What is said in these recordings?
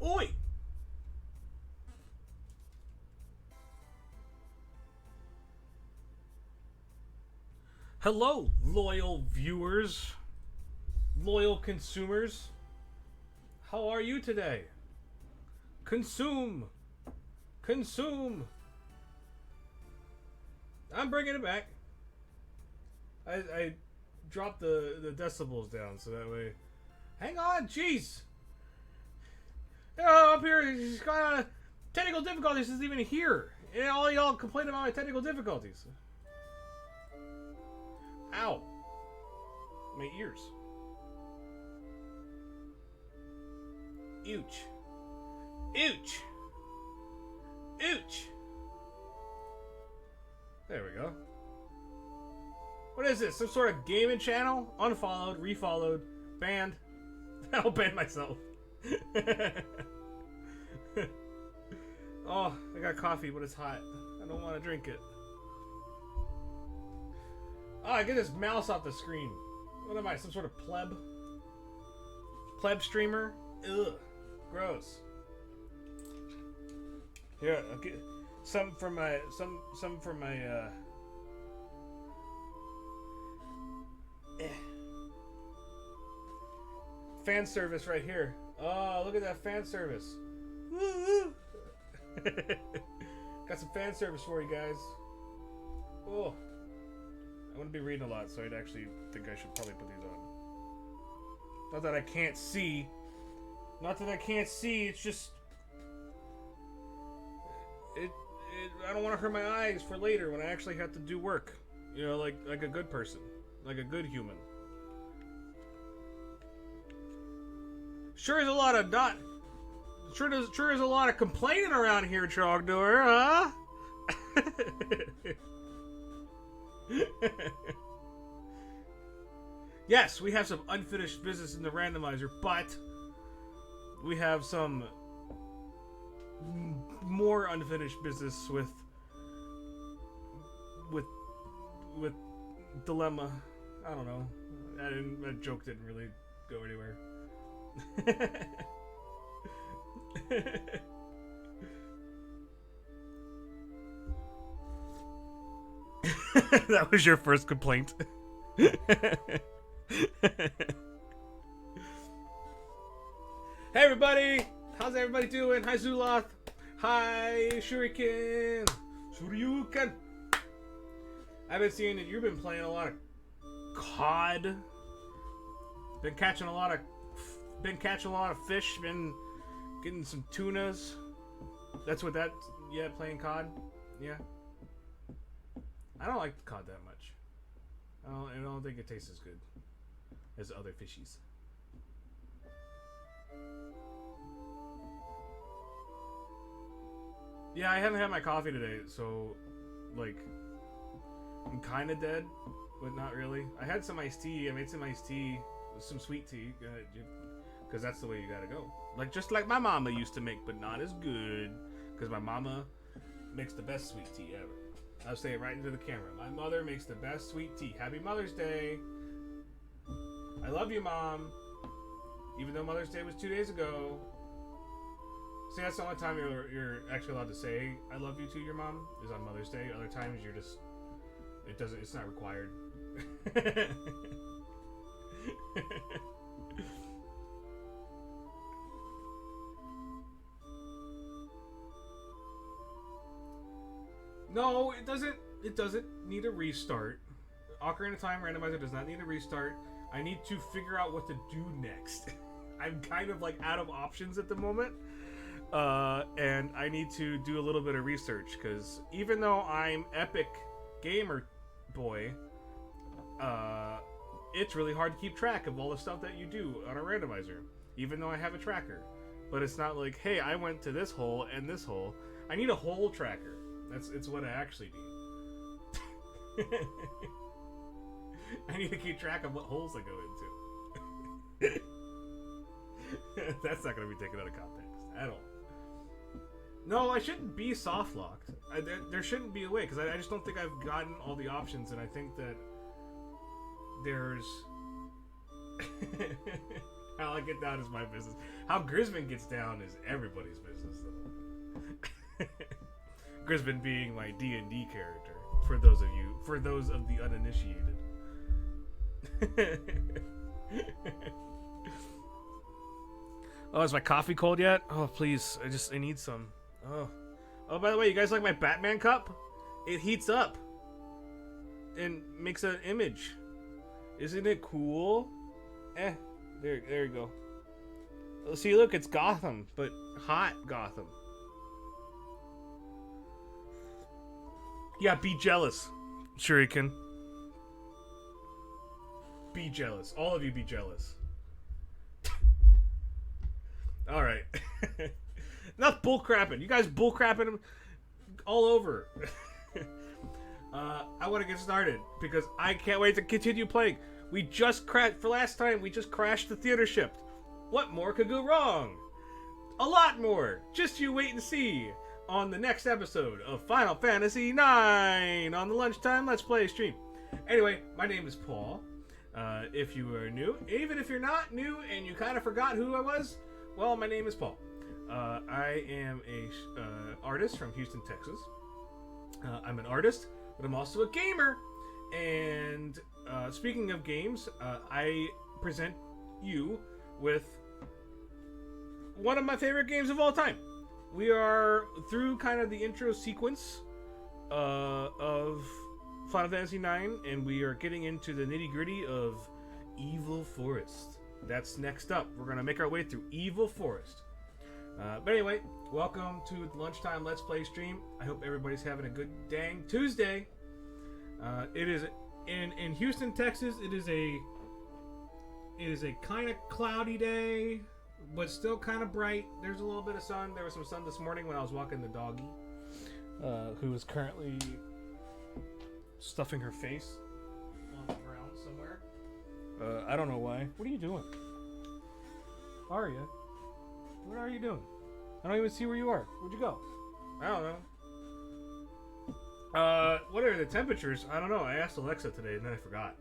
Oi! Hello, loyal viewers, loyal consumers. How are you today? Consume! Consume! I'm bringing it back. I dropped the decibels down so that way. Hang on, jeez! Up here, it's got technical difficulties isn't even here. And all y'all complain about my technical difficulties. Ow. My ears. Ouch. Ouch. Ouch. There we go. What is this? Some sort of gaming channel? Unfollowed, refollowed, banned. I'll ban myself. Oh, I got coffee, but it's hot. I don't want to drink it. Oh, I get this mouse off the screen. What am I, some sort of pleb? Pleb streamer? Ugh. Gross. Here, I'll get some for my fan service right here. Oh, look at that fan service. Woo! Got some fan service for you guys. Oh. I'm going to be reading a lot, so I'd actually think I should probably put these on. Not that I can't see. Not that I can't see, it's just... I don't want to hurt my eyes for later when I actually have to do work. You know, like a good person. Like a good human. Sure is a lot of not... Sure is a lot of complaining around here, Trogdor, huh? Yes, we have some unfinished business in the randomizer, but we have some more unfinished business with dilemma. I don't know. That joke didn't really go anywhere. That was your first complaint. Hey everybody! How's everybody doing? Hi Zuloth. Hi Shuriken. Shoryuken. I've been seeing that you've been playing a lot of COD. Been catching a lot of fish. Been getting some tunas. That's what that. Yeah, playing COD. Yeah. I don't like COD that much. I don't think it tastes as good as other fishies. Yeah, I haven't had my coffee today, so like I'm kind of dead, but not really. I had some iced tea. I made some iced tea, some sweet tea, because that's the way you gotta go. Like just like my mama used to make, but not as good. Because my mama makes the best sweet tea ever. I'll say it right into the camera. My mother makes the best sweet tea. Happy Mother's Day. I love you, Mom. Even though Mother's Day was 2 days ago. See, that's the only time you're actually allowed to say I love you to your mom is on Mother's Day. Other times you're just it's not required. No, it doesn't. It doesn't need a restart. Ocarina of Time Randomizer does not need a restart. I need to figure out what to do next. I'm kind of like out of options at the moment, and I need to do a little bit of research because even though I'm Epic Gamer Boy, it's really hard to keep track of all the stuff that you do on a randomizer. Even though I have a tracker, but it's not like, hey, I went to this hole and this hole. I need a hole tracker. It's what I actually need. I need to keep track of what holes I go into. That's not going to be taken out of context at all. No, I shouldn't be soft locked. There shouldn't be a way because I just don't think I've gotten all the options, and I think that there's How I get down is my business. How Grisman gets down is everybody's business, though. Grisman being my D&D character, for those of the uninitiated. Oh, is my coffee cold yet? Oh, please, I need some. Oh, by the way, you guys like my Batman cup? It heats up and makes an image. Isn't it cool? There you go. Oh, see, look, it's Gotham, but hot Gotham. Yeah, be jealous, Shuriken. Be jealous. All of you be jealous. Alright. Enough bullcrapping. You guys bullcrapping all over. I want to get started because I can't wait to continue playing. We just crashed, for last time, we just crashed the theater ship. What more could go wrong? A lot more. Just you wait and see on the next episode of Final Fantasy IX on the Lunchtime Let's Play stream. Anyway, my name is Paul. If you are new, even if you're not new and you kind of forgot who I was, well, my name is Paul. I am a artist from Houston, Texas. I'm an artist, but I'm also a gamer. And speaking of games, I present you with one of my favorite games of all time. We are through kind of the intro sequence of Final Fantasy IX, and we are getting into the nitty-gritty of Evil Forest. That's next up. We're going to make our way through Evil Forest. But anyway, welcome to the Lunchtime Let's Play stream. I hope everybody's having a good dang Tuesday. It is in Houston, Texas. It is a kind of cloudy day, but still kind of bright. There's a little bit of sun. There was some sun this morning when I was walking the doggie, who is currently stuffing her face on the ground somewhere. I don't know why. What are you doing? Aria? What are you doing? I don't even see where you are. Where'd you go? I don't know. What are the temperatures? I don't know. I asked Alexa today and then I forgot.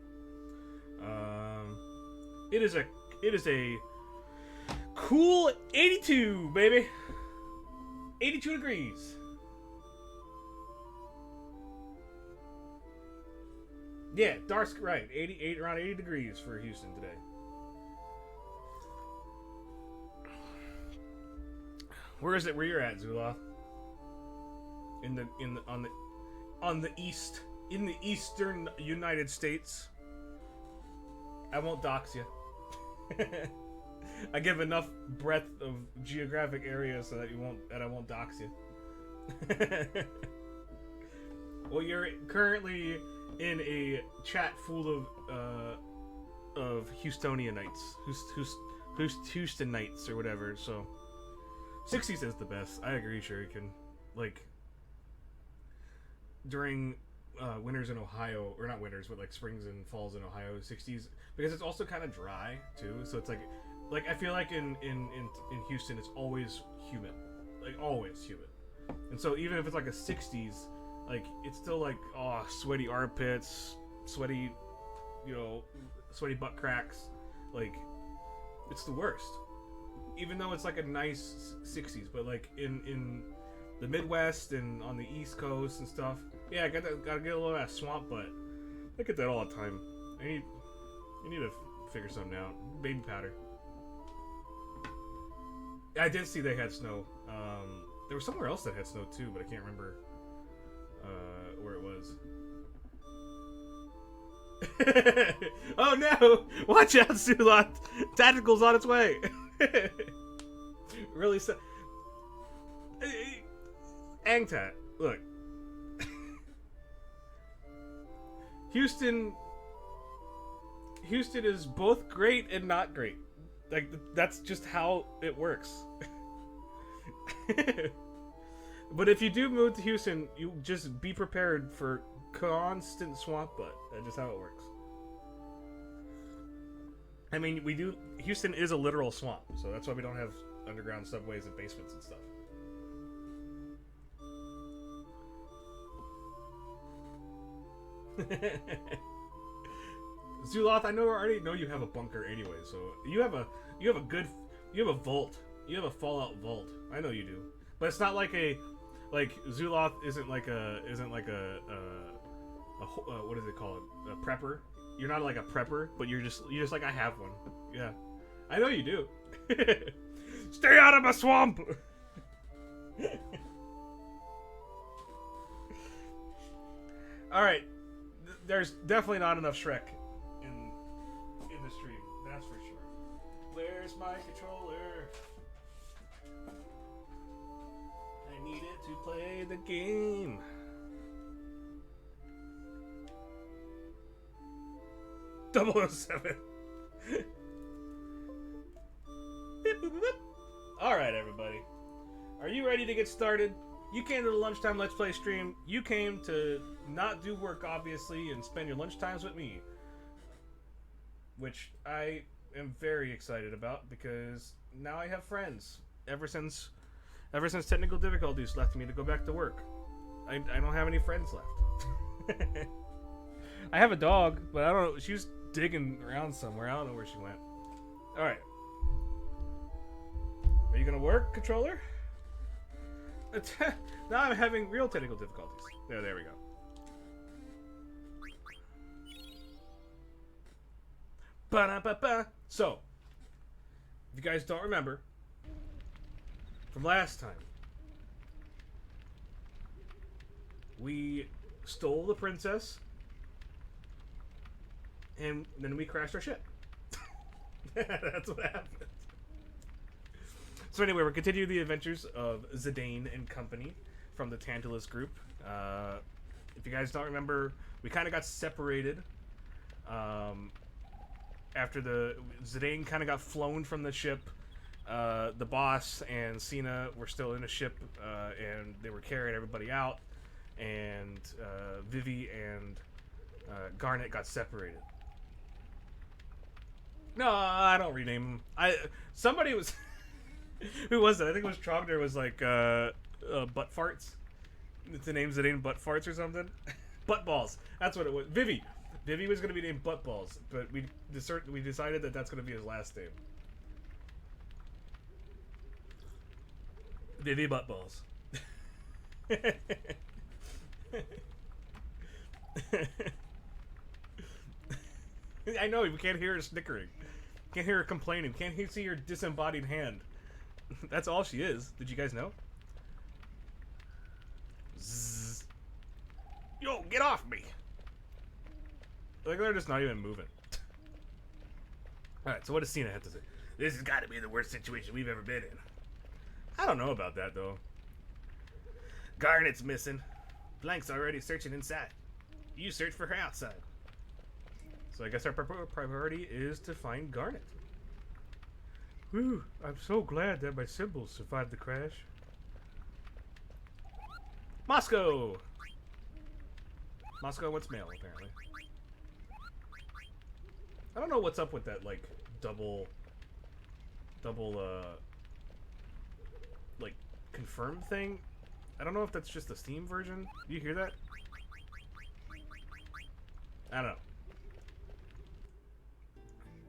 It is a cool 82, baby. 82 degrees. Yeah, dark, right. 88, around 80 degrees for Houston today. Where is it? Where you're at, Zula? In the eastern United States. I won't dox you. I give enough breadth of geographic area so that I won't dox you. Well, you're currently in a chat full of Houstonianites, Houstonites or whatever. So 60s is the best. I agree, Shuriken. Like during winters in Ohio, or not winters, but like springs and falls in Ohio, 60s, because it's also kind of dry too. So it's like I feel like in Houston, it's always humid, like always humid. And so even if it's like a 60s, like it's still like sweaty armpits, sweaty butt cracks. Like it's the worst. Even though it's like a nice 60s, but like in the Midwest and on the East Coast and stuff, yeah, gotta get a little of that swamp butt. I get that all the time. I need to figure something out. Baby powder. I did see they had snow. There was somewhere else that had snow too, but I can't remember where it was. Oh no! Watch out, Sulot! Tactical's on its way! Really sad. Angtat, look. Houston is both great and not great. Like, that's just how it works. But if you do move to Houston, you just be prepared for constant swamp butt. That's just how it works. I mean, Houston is a literal swamp, so that's why we don't have underground subways and basements and stuff. Zuloth, I already know you have a bunker anyway, so you have a vault. You have a Fallout vault. I know you do. But it's not like Zuloth isn't like a what is it called? A prepper. You're not like a prepper, but you're just like, I have one. Yeah. I know you do. Stay out of my swamp. All right. There's definitely not enough Shrek in the stream. That's for sure. Where's my controller? I need it to play the game. .007. Alright, everybody. Are you ready to get started? You came to the Lunchtime Let's Play stream. You came to not do work, obviously, and spend your lunch times with me. Which I am very excited about, because now I have friends. Ever since technical difficulties left me to go back to work. I don't have any friends left. I have a dog, but I don't know. She's digging around somewhere. I don't know where she went. Alright. Are you gonna work, controller? Now I'm having real technical difficulties. There we go. Ba-da-ba-ba. So, if you guys don't remember, from last time, we stole the princess, and then we crashed our ship. That's what happened. So anyway, we're continuing the adventures of Zidane and company from the Tantalus group. If you guys don't remember, we kind of got separated after Zidane kind of got flown from the ship. The boss and Cena were still in a ship, and they were carrying everybody out. And Vivi and Garnet got separated. No, I don't rename them. Somebody was... Who was it? I think it was Trogdor was like, butt farts. The name's Zidane butt farts or something. Butt balls. That's what it was. Vivi. Vivi was going to be named butt balls, but we decided that that's going to be his last name. Vivi butt balls. I know, we can't hear her snickering. Can't hear her complaining. Can't see her disembodied hand. That's all she is. Did you guys know? Zzz. Yo, get off me! Like, they're just not even moving. Alright, so what does Cena have to say? This has got to be the worst situation we've ever been in. I don't know about that, though. Garnet's missing. Blank's already searching inside. You search for her outside. So I guess our priority is to find Garnet. Whew, I'm so glad that my symbols survived the crash. Moscow! Moscow wants mail, apparently. I don't know what's up with that, like, double, like, confirm thing. I don't know if that's just the Steam version. Do you hear that? I don't know.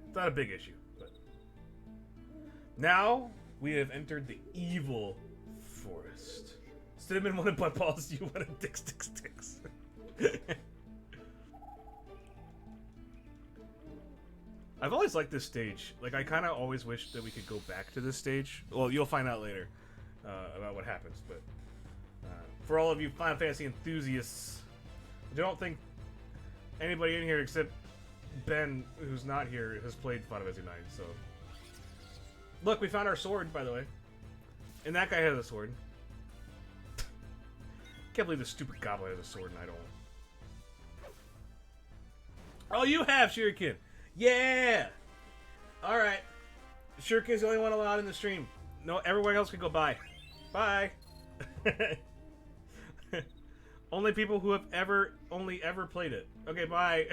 It's not a big issue, but... Now, we have entered the evil forest. Cinnamon wanted butt balls, you wanted dick sticks. I've always liked this stage. Like, I kind of always wish that we could go back to this stage. Well, you'll find out later about what happens, but for all of you Final Fantasy enthusiasts, I don't think anybody in here except Ben, who's not here, has played Final Fantasy 9, so... Look, we found our sword, by the way. And that guy has a sword. Can't believe this stupid goblin has a sword and I don't. Oh, you have Shuriken! Yeah! Alright. Shuriken's the only one allowed in the stream. No, everyone else can go bye. Bye! Only people who have only ever played it. Okay, bye!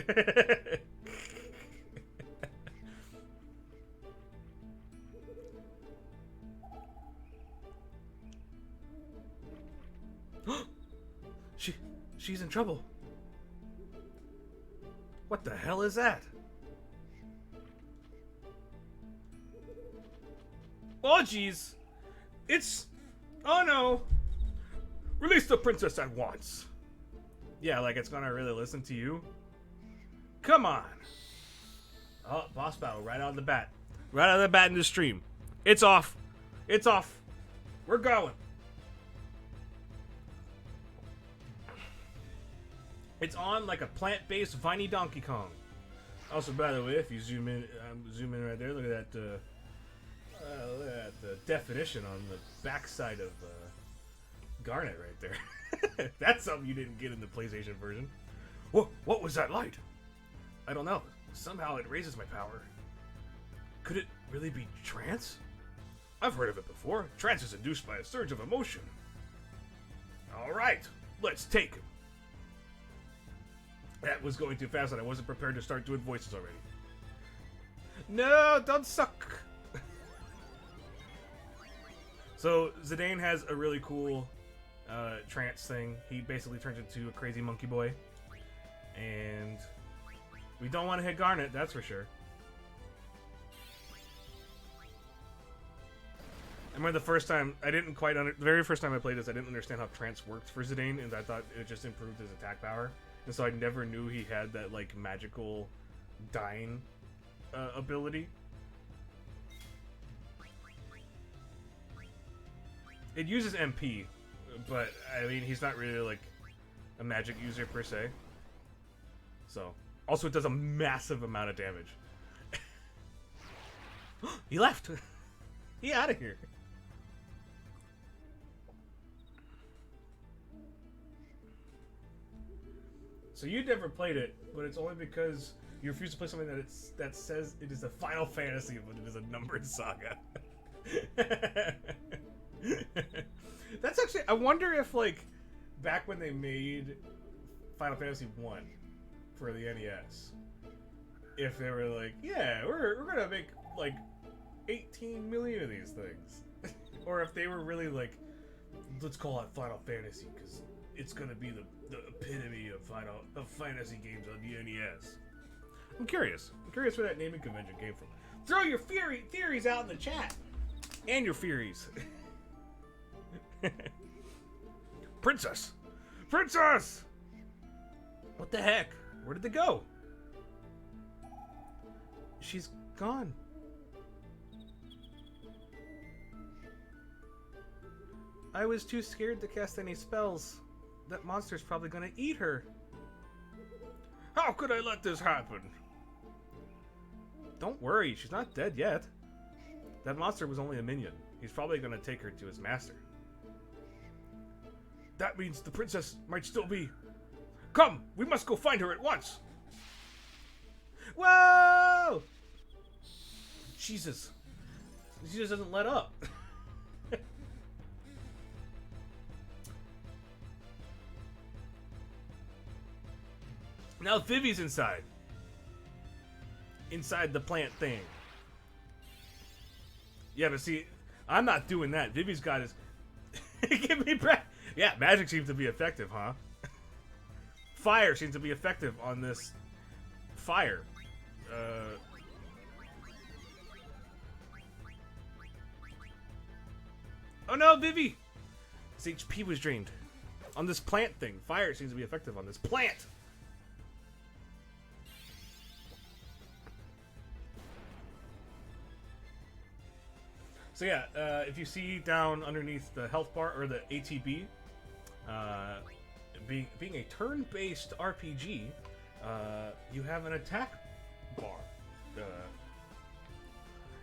She's in trouble. What the hell is that? Oh, jeez. It's... Oh, no. Release the princess at once. Yeah, like it's gonna really listen to you? Come on. Oh, boss battle right out of the bat. Right out of the bat in the stream. It's off. It's off. We're going. It's on like a plant-based viney Donkey Kong. Also, by the way, if you zoom in right there, look at that the definition on the backside of Garnet right there. That's something you didn't get in the PlayStation version. What was that light? I don't know. Somehow it raises my power. Could it really be trance? I've heard of it before. Trance is induced by a surge of emotion. Alright, let's take him. That was going too fast and I wasn't prepared to start doing voices already. No, don't suck. So Zidane has a really cool trance thing. He basically turns into a crazy monkey boy. And we don't want to hit Garnet, that's for sure. I remember the first time, the very first time I played this, I didn't understand how trance worked for Zidane, and I thought it just improved his attack power. And so I never knew he had that, like, magical dying ability. It uses MP, but, I mean, he's not really, like, a magic user per se. So, also it does a massive amount of damage. He left! He out of here! So you never played it, but it's only because you refuse to play something that says it is a Final Fantasy, but it is a numbered saga. That's actually, I wonder if, like, back when they made Final Fantasy 1 for the NES, if they were like, yeah, we're gonna make like 18 million of these things, or if they were really like, let's call it Final Fantasy because it's gonna be the epitome of fantasy games on the NES. I'm curious where that naming convention came from. Throw your theories out in the chat, and your Furies. Princess! What the heck? Where did they go? She's gone. I was too scared to cast any spells. That monster's probably gonna eat her. How could I let this happen? Don't worry, she's not dead yet. That monster was only a minion. He's probably gonna take her to his master. That means the princess might still be... Come! We must go find her at once! Whoa! Jesus. She just doesn't let up. Now Vivi's inside. Inside the plant thing. Yeah, but see, I'm not doing that. Vivi's got his... Give me breath. Yeah, magic seems to be effective, huh? Fire seems to be effective on this fire. Oh no, Vivi! His HP was drained. On this plant thing. Fire seems to be effective on this plant! So yeah, if you see down underneath the health bar, or the ATB, being a turn-based RPG, you have an attack bar.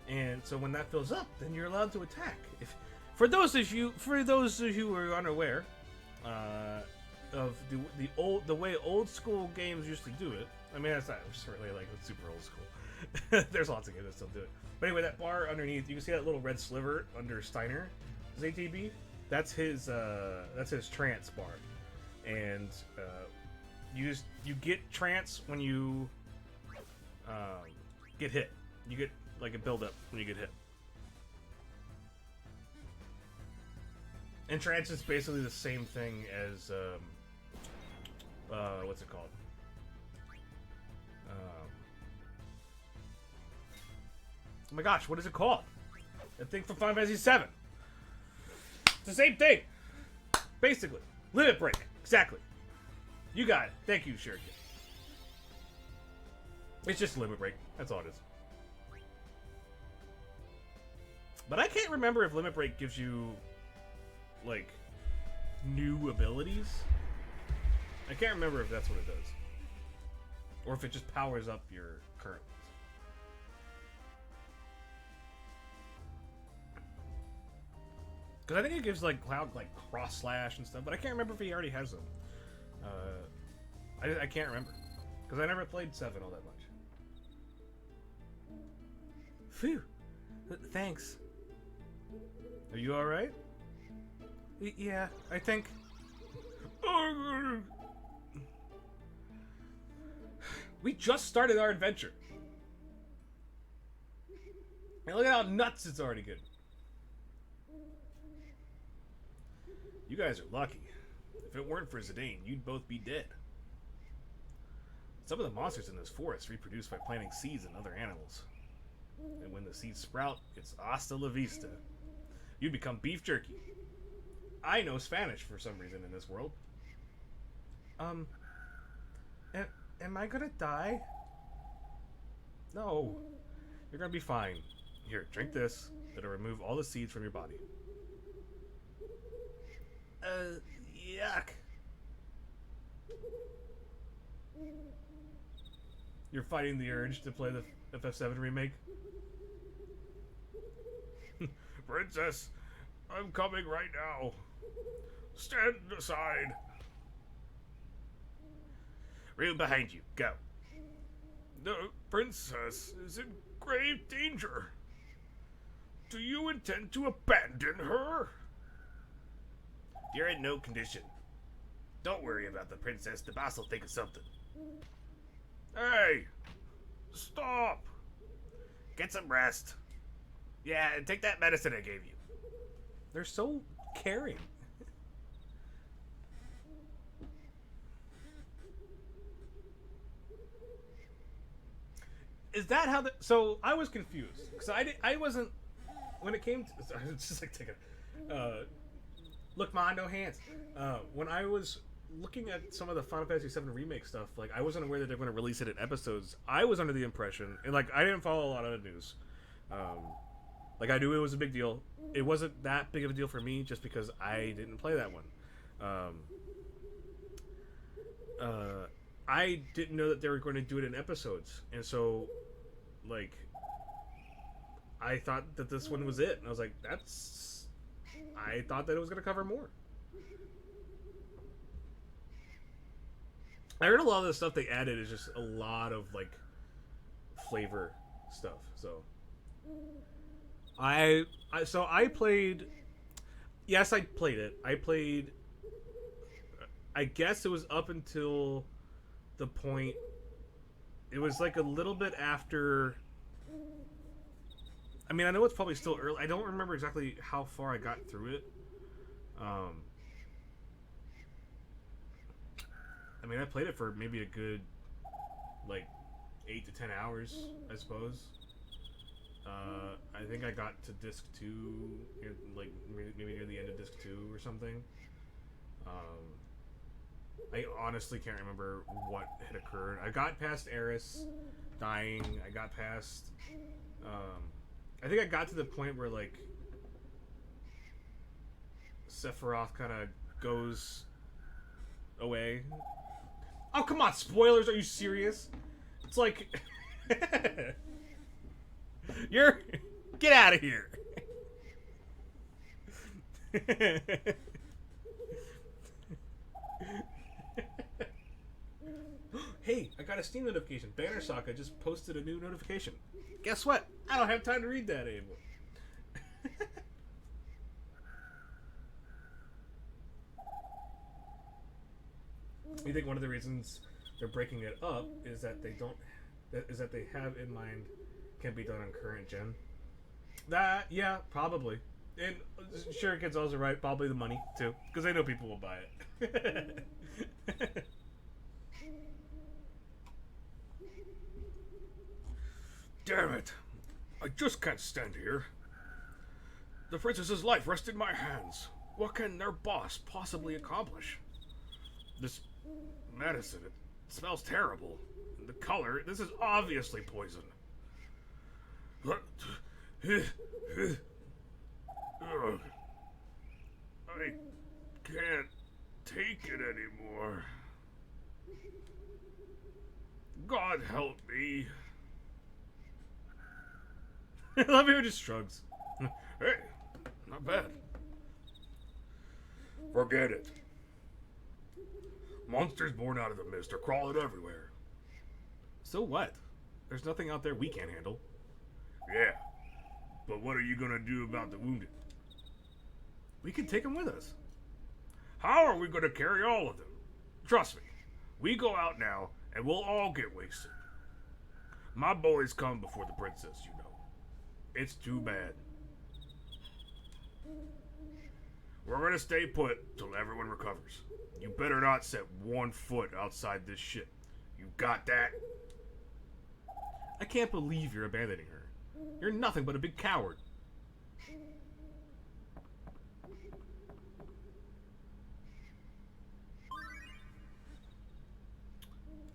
And so when that fills up, then you're allowed to attack. For those of you who are unaware of the way old school games used to do it, I mean that's not just really like super old school. There's lots of games that still do it. But anyway, that bar underneath, you can see that little red sliver under Steiner's ATB. That's his trance bar, and you get trance when you get hit. You get like a build up when you get hit. And trance is basically the same thing as what's it called? Oh my gosh, what is it called? A thing from Final Fantasy VII. It's the same thing. Basically. Limit break. Exactly. You got it. Thank you, Shuriken. It's just limit break. That's all it is. But I can't remember if limit break gives you, like, new abilities. I can't remember if that's what it does. Or if it just powers up your current ones. Because I think it gives, like, Cloud, like, cross slash and stuff, but I can't remember if he already has them. I can't remember. Because I never played 7 all that much. Phew. Thanks. Are you alright? Yeah, I think... We just started our adventure. And look at how nuts it's already good. You guys are lucky. If it weren't for Zidane, you'd both be dead. Some of the monsters in this forest reproduce by planting seeds in other animals. And when the seeds sprout, it's hasta la vista. You become beef jerky. I know Spanish for some reason in this world. Am I gonna die? No. You're gonna be fine. Here, drink this. It'll remove all the seeds from your body. Yuck. You're fighting the urge to play the FF7 remake? Princess, I'm coming right now. Stand aside. Room behind you. Go. The princess is in grave danger. Do you intend to abandon her? You're in no condition. Don't worry about the princess. The boss will think of something. Hey! Stop! Get some rest. Yeah, and take that medicine I gave you. They're so caring. Is that how the... So, I was confused. Because I wasn't... When it came to... I was just like taking... Look, Ma, no hands. When I was looking at some of the Final Fantasy VII Remake stuff, like, I wasn't aware that they're going to release it in episodes. I was under the impression... And, like, I didn't follow a lot of the news. Like, I knew it was a big deal. It wasn't that big of a deal for me, just because I didn't play that one. I didn't know that they were going to do it in episodes. And so, like, I thought that this one was it. And I was like, that's... I thought that it was going to cover more. I heard a lot of the stuff they added is just a lot of, like, flavor stuff. So, I played... Yes, I played it. I played... I guess it was up until the point... It was like a little bit after... I mean, I know it's probably still early. I don't remember exactly how far I got through it. I mean, I played it for maybe a good, like, 8 to 10 hours, I suppose. I think I got to disc 2, like, maybe near the end of disc 2 or something. I honestly can't remember what had occurred. I got past Eris dying. I got past... I think I got to the point where, like, Sephiroth kind of goes away. Oh, come on, spoilers! Are you serious? It's like... You're... Get out of here! Hey, I got a Steam notification. Banner Sokka just posted a new notification. Guess what? I don't have time to read that anymore. You think one of the reasons they're breaking it up is that they don't... Is that they have in mind can be done on current gen? That, yeah, probably. And sure, Kid's also right. Probably the money, too. Because I know people will buy it. Damn it. I just can't stand here. The princess's life rests in my hands. What can their boss possibly accomplish? This medicine, it smells terrible. And the color, this is obviously poison. I can't take it anymore. God help me. I love how he just shrugs. Hey, not bad. Forget it. Monsters born out of the mist are crawling everywhere. So what? There's nothing out there we can't handle. Yeah, but what are you gonna do about the wounded? We can take them with us. How are we gonna carry all of them? Trust me, we go out now and we'll all get wasted. My boys come before the princess, you know. It's too bad. We're gonna stay put till everyone recovers. You better not set 1 foot outside this ship. You got that? I can't believe you're abandoning her. You're nothing but a big coward.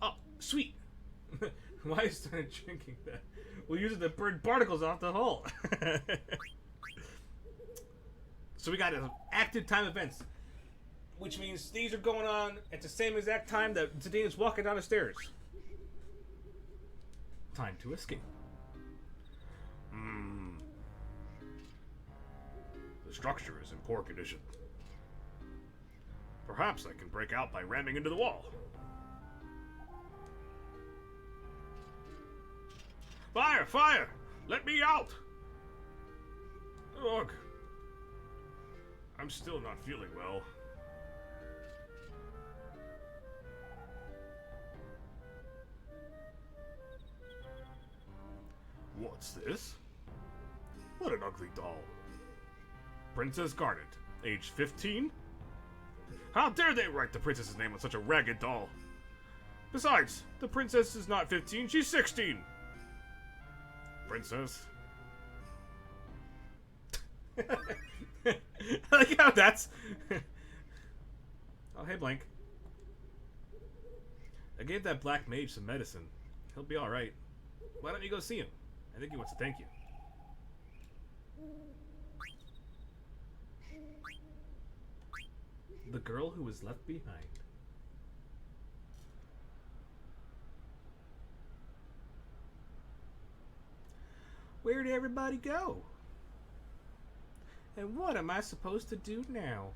Oh, sweet. Why I started drinking that? We'll use it to burn particles off the hull. So we got active time events, which means these are going on at the same exact time that Zidane's walking down the stairs. Time to escape. The structure is in poor condition. Perhaps I can break out by ramming into the wall. Fire! Fire! Let me out! Ugh. I'm still not feeling well. What's this? What an ugly doll. Princess Garnet, age 15? How dare they write the princess's name on such a ragged doll? Besides, the princess is not 15, she's 16! Princess? I like how that's... Oh, hey, Blank. I gave that black mage some medicine. He'll be alright. Why don't you go see him? I think he wants to thank you. The girl who was left behind. Where did everybody go? And what am I supposed to do now?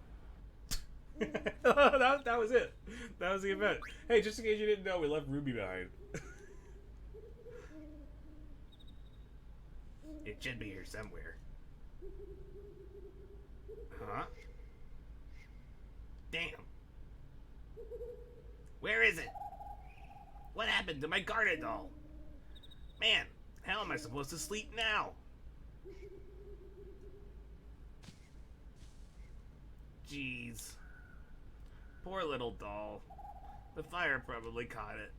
that was it. That was the event. Hey, just in case you didn't know, we left Ruby behind. It should be here somewhere. Huh? Damn. Where is it? What happened to my garden doll? Man, how am I supposed to sleep now? Jeez. Poor little doll. The fire probably caught it.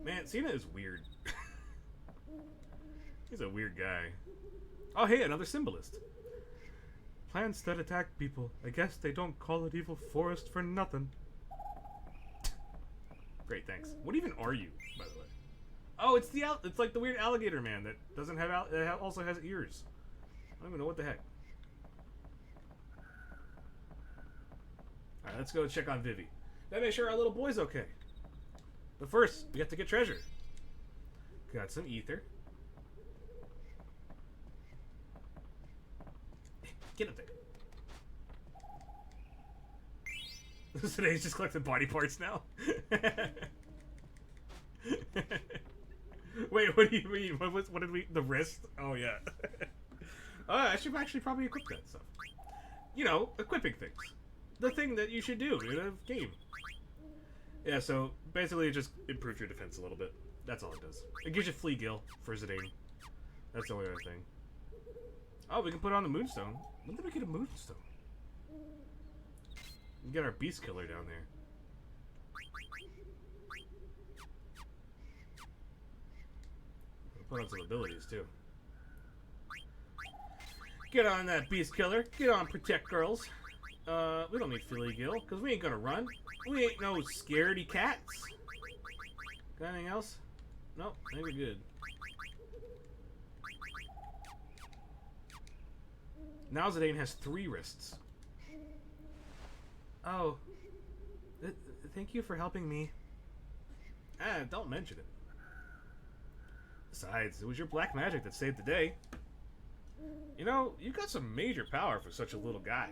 Man, Cena is weird. He's a weird guy. Oh, hey, another symbolist. Plants that attack people. I guess they don't call it evil forest for nothing. Great, thanks. What even are you, by the way? Oh, it's it's like the weird alligator man that doesn't have that also has ears. I don't even know what the heck. Alright, let's go check on Vivi. Gotta make sure our little boy's okay. But first, we have to get treasure. Got some ether. Get up there. Today's just collecting body parts now. Wait, what do you mean? What did we? The wrist? Oh yeah. I should actually probably equip that stuff. You know, equipping things. The thing that you should do in a game. Yeah, so basically it just improves your defense a little bit. That's all it does. It gives you Flea Gill for Zidane. That's the only other thing. Oh, we can put on the Moonstone. When did we get a Moonstone? We can get our Beast Killer down there. We'll put on some abilities too. Get on that, beast killer. Get on, protect girls. We don't need Philly Gill, because we ain't gonna run. We ain't no scaredy cats. Got anything else? Nope, I think we're good. Now Zidane has 3 wrists. Oh. Thank you for helping me. Don't mention it. Besides, it was your black magic that saved the day. You know, you got some major power for such a little guy.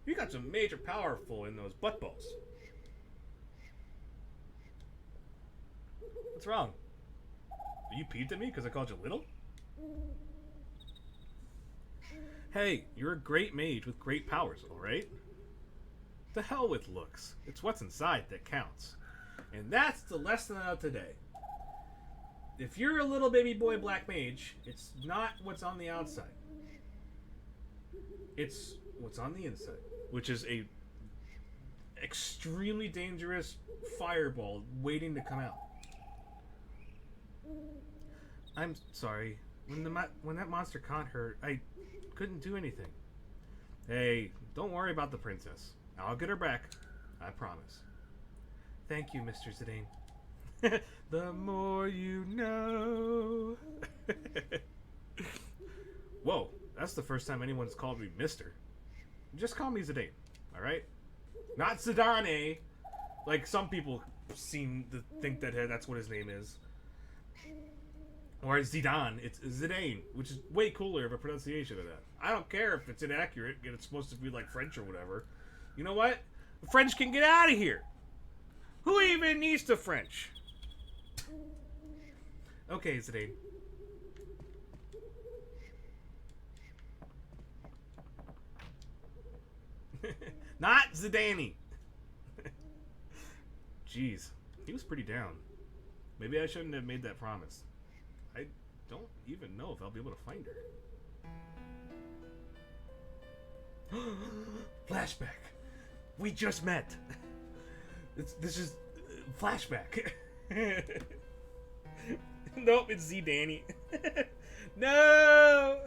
You got some major powerful in those butt balls. What's wrong? Are you peeved at me because I called you little? Hey, you're a great mage with great powers, alright? The hell with looks. It's what's inside that counts. And that's the lesson of today. If you're a little baby boy black mage, it's not what's on the outside. It's what's on the inside, which is a extremely dangerous fireball waiting to come out. I'm sorry. When that monster caught her, I couldn't do anything. Hey, don't worry about the princess. I'll get her back. I promise. Thank you, Mr. Zidane. The more you know. Whoa, that's the first time anyone's called me Mister. Just call me Zidane, alright? Not Zidane, like some people seem to think that that's what his name is. Or Zidane, it's Zidane, which is way cooler of a pronunciation of that. I don't care if it's inaccurate, and it's supposed to be like French or whatever. You know what? The French can get out of here. Who even needs the French? Okay, Zidane. Not Zidane. Jeez, he was pretty down. Maybe I shouldn't have made that promise. I don't even know if I'll be able to find her. Flashback. We just met. This is flashback. Nope, it's Z Danny. No.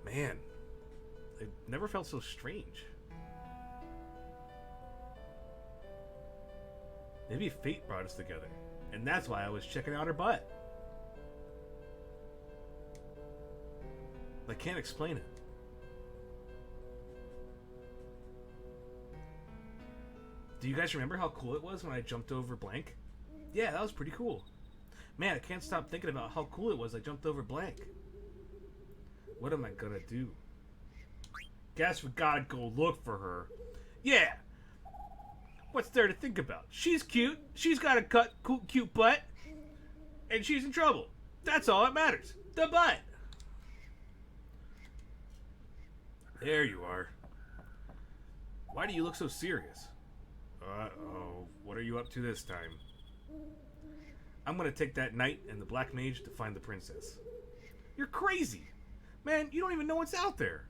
Man, it never felt so strange. Maybe fate brought us together, and that's why I was checking out her butt. I can't explain it. Do you guys remember how cool it was when I jumped over blank? Yeah, that was pretty cool. Man, I can't stop thinking about how cool it was I jumped over blank. What am I gonna do? Guess we gotta go look for her. Yeah! What's there to think about? She's cute, she's got a cute butt, and she's in trouble. That's all that matters. The butt! There you are. Why do you look so serious? Uh-oh, what are you up to this time? I'm gonna take that knight and the black mage to find the princess. You're crazy! Man, you don't even know what's out there.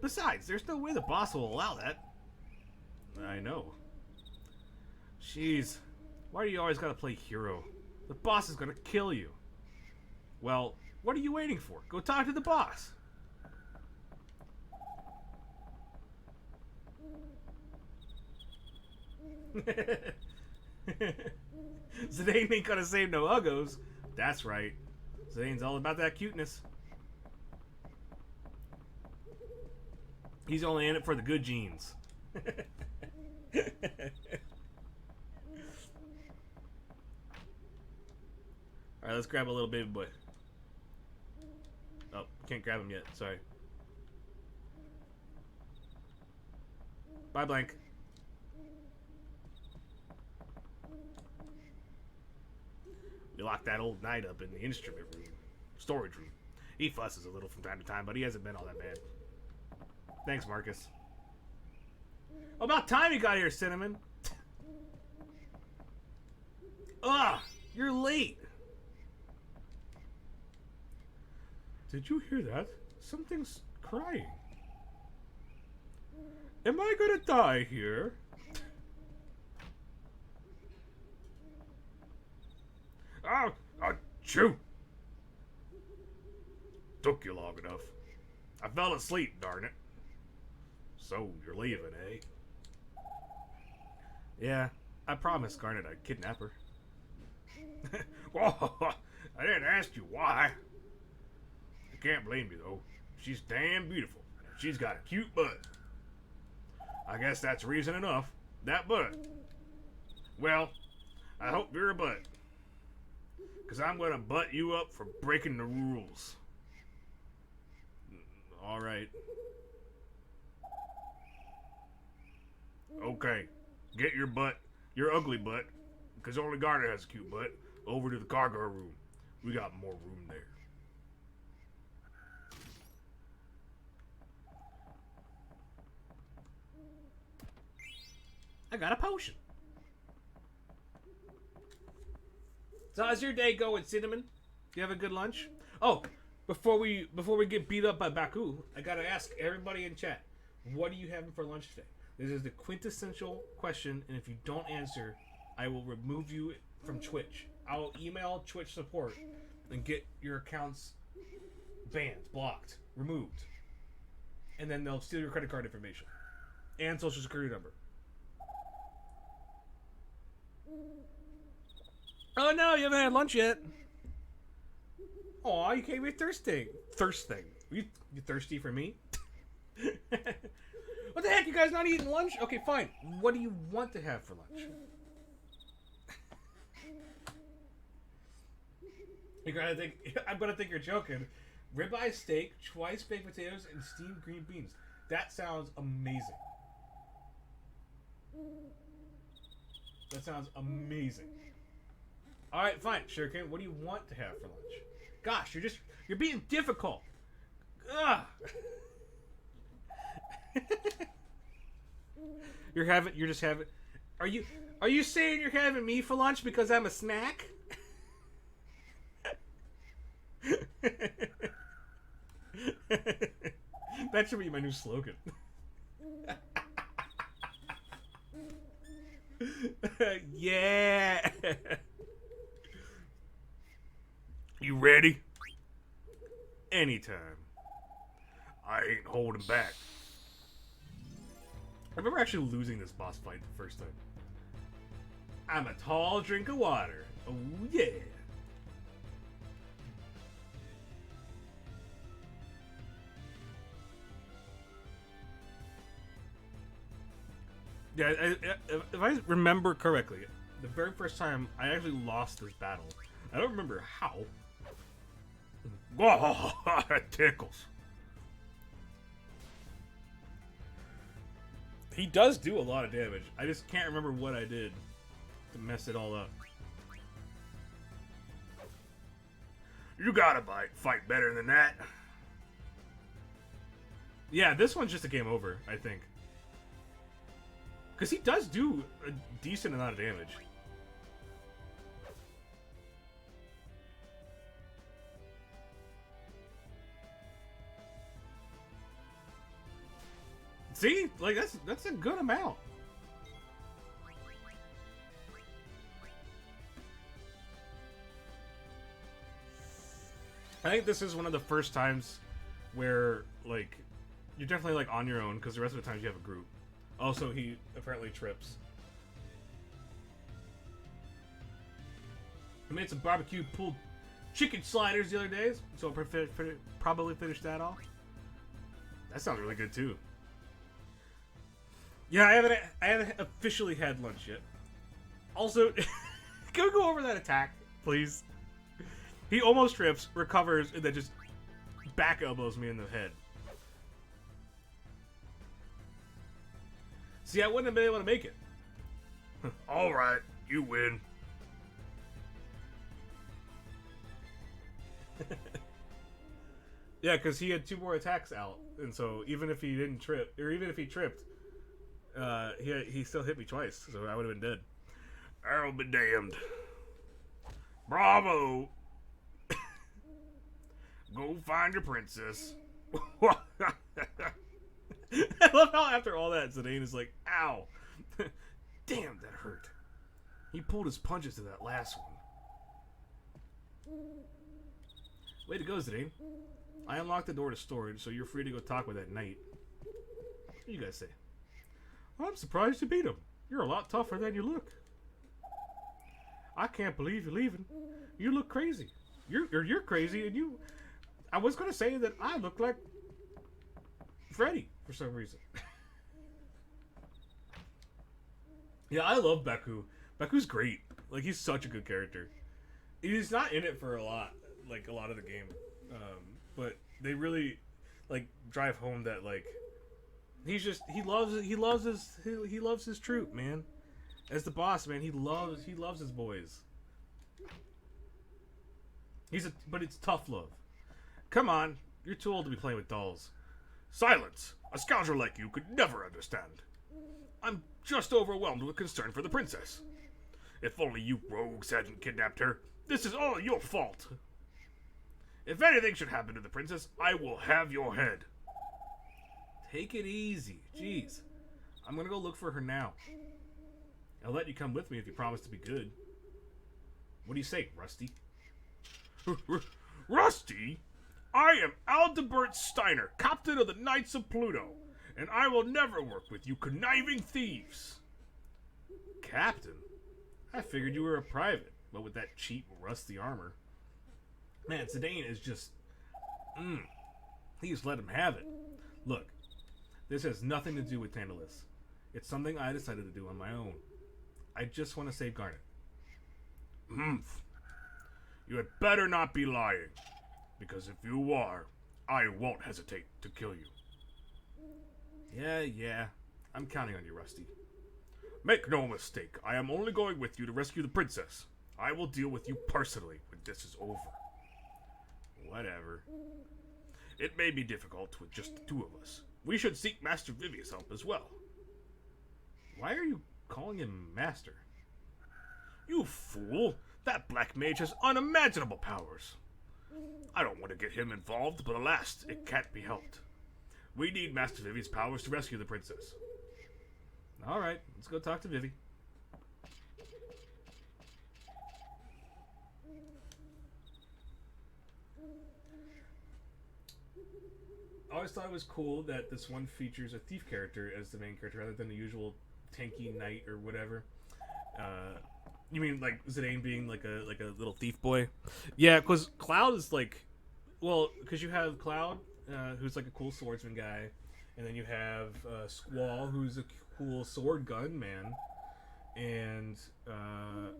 Besides, there's no way the boss will allow that. I know. Jeez, why do you always gotta play hero? The boss is gonna kill you. Well, what are you waiting for? Go talk to the boss. Zidane ain't gonna save no uggos. That's right. Zidane's all about that cuteness. He's only in it for the good genes. Alright, let's grab a little baby boy. Oh, can't grab him yet. Sorry. Bye, Blank. We locked that old knight up in the instrument room. Storage room. He fusses a little from time to time, but he hasn't been all that bad. Thanks, Marcus. About time you got here, Cinnamon. Ugh, you're late. Did you hear that? Something's crying. Am I gonna die here? Achoo! Took you long enough. I fell asleep, darn it. So, you're leaving, eh? Yeah, I promised Garnet I'd kidnap her. Whoa, I didn't ask you why. I can't blame you, though. She's damn beautiful. She's got a cute butt. I guess that's reason enough. That butt. Well, I hope you're a butt. Because I'm going to butt you up for breaking the rules. Alright. Okay. Get your butt, your ugly butt, because only Garner has a cute butt, over to the cargo room. We got more room there. I got a potion. So how's your day going, Cinnamon? Do you have a good lunch? Oh, before we get beat up by Baku, I gotta ask everybody in chat, what are you having for lunch today? This is the quintessential question, and if you don't answer, I will remove you from Twitch. I'll email Twitch support and get your accounts banned, blocked, removed. And then they'll steal your credit card information and social security number. Oh no, you haven't had lunch yet. Aw, you can't be thirsting. You thirsty for me? What the heck, you guys not eating lunch? Okay, fine. What do you want to have for lunch? I'm gonna think you're joking. Ribeye steak, twice baked potatoes, and steamed green beans. That sounds amazing. That sounds amazing. Alright, fine, Shuriken. What do you want to have for lunch? Gosh, you're being difficult. Ugh. You're just having. Are you saying you're having me for lunch because I'm a snack? That should be my new slogan. Yeah. You ready? Anytime. I ain't holding back. I remember actually losing this boss fight the first time. I'm a tall drink of water. Oh yeah. Yeah, if I remember correctly, the very first time I actually lost this battle. I don't remember how. Whoa, that tickles. He does do a lot of damage. I just can't remember what I did to mess it all up. You gotta fight better than that. Yeah, this one's just a game over, I think. Because he does do a decent amount of damage. See? Like, that's a good amount. I think this is one of the first times where, like, you're definitely, like, on your own, because the rest of the times you have a group. Also, he apparently trips. I made some barbecue pulled chicken sliders the other day, so I'll probably finish that off. That sounds really good, too. Yeah, I haven't officially had lunch yet. Also, can we go over that attack, please? He almost trips, recovers, and then just back elbows me in the head. See, I wouldn't have been able to make it. Alright, you win. Yeah, because he had 2 more attacks out, and so even if he didn't trip, or even if he tripped, he still hit me twice, so I would have been dead. I'll be damned. Bravo! Go find your princess. I love how after all that, Zidane is like, ow. Damn, that hurt. He pulled his punches to that last one. Way to go, Zidane. I unlocked the door to storage, so you're free to go talk with that knight. What do you guys say? I'm surprised you beat him. You're a lot tougher than you look. I can't believe you're leaving. You look crazy. You're crazy, and you... I was going to say that I look like Freddy for some reason. Yeah, I love Baku. Baku's great. Like, he's such a good character. He's not in it for a lot of the game. But they really, like, drive home that, like, he loves his troop, man. As the boss, man, he loves his boys. But it's tough love. Come on, you're too old to be playing with dolls. Silence! A scoundrel like you could never understand. I'm just overwhelmed with concern for the princess. If only you rogues hadn't kidnapped her. This is all your fault. If anything should happen to the princess, I will have your head. Take it easy. Jeez. I'm gonna go look for her now. I'll let you come with me if you promise to be good. What do you say, Rusty? Rusty? I am Aldebert Steiner, captain of the Knights of Pluto, and I will never work with you conniving thieves. Captain? I figured you were a private, but with that cheap, rusty armor. Man, Zidane is just... Please let him have it. Look, this has nothing to do with Tantalus. It's something I decided to do on my own. I just want to save Garnet. You had better not be lying, because if you are, I won't hesitate to kill you. Yeah, I'm counting on you, Rusty. Make no mistake, I am only going with you to rescue the princess. I will deal with you personally when this is over. Whatever. It may be difficult with just the two of us. We should seek Master Vivi's help as well. Why are you calling him Master? You fool! That black mage has unimaginable powers. I don't want to get him involved, but alas, it can't be helped. We need Master Vivi's powers to rescue the princess. Alright, let's go talk to Vivi. I always thought it was cool that this one features a thief character as the main character rather than the usual tanky knight or whatever. You mean like Zidane being like a little thief boy? Yeah, because Cloud is like, well, because you have Cloud, who's like a cool swordsman guy, and then you have Squall, who's a cool sword gun man, and I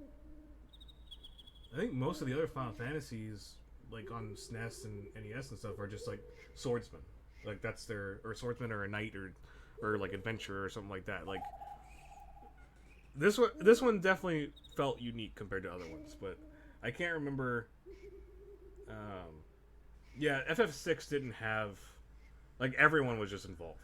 think most of the other Final Fantasies, like on SNES and NES and stuff, are just like swordsmen. Like that's their, or swordsman or a knight or like adventurer or something like that. Like this one definitely felt unique compared to other ones, but I can't remember. Yeah, FF6 didn't have, like, everyone was just involved.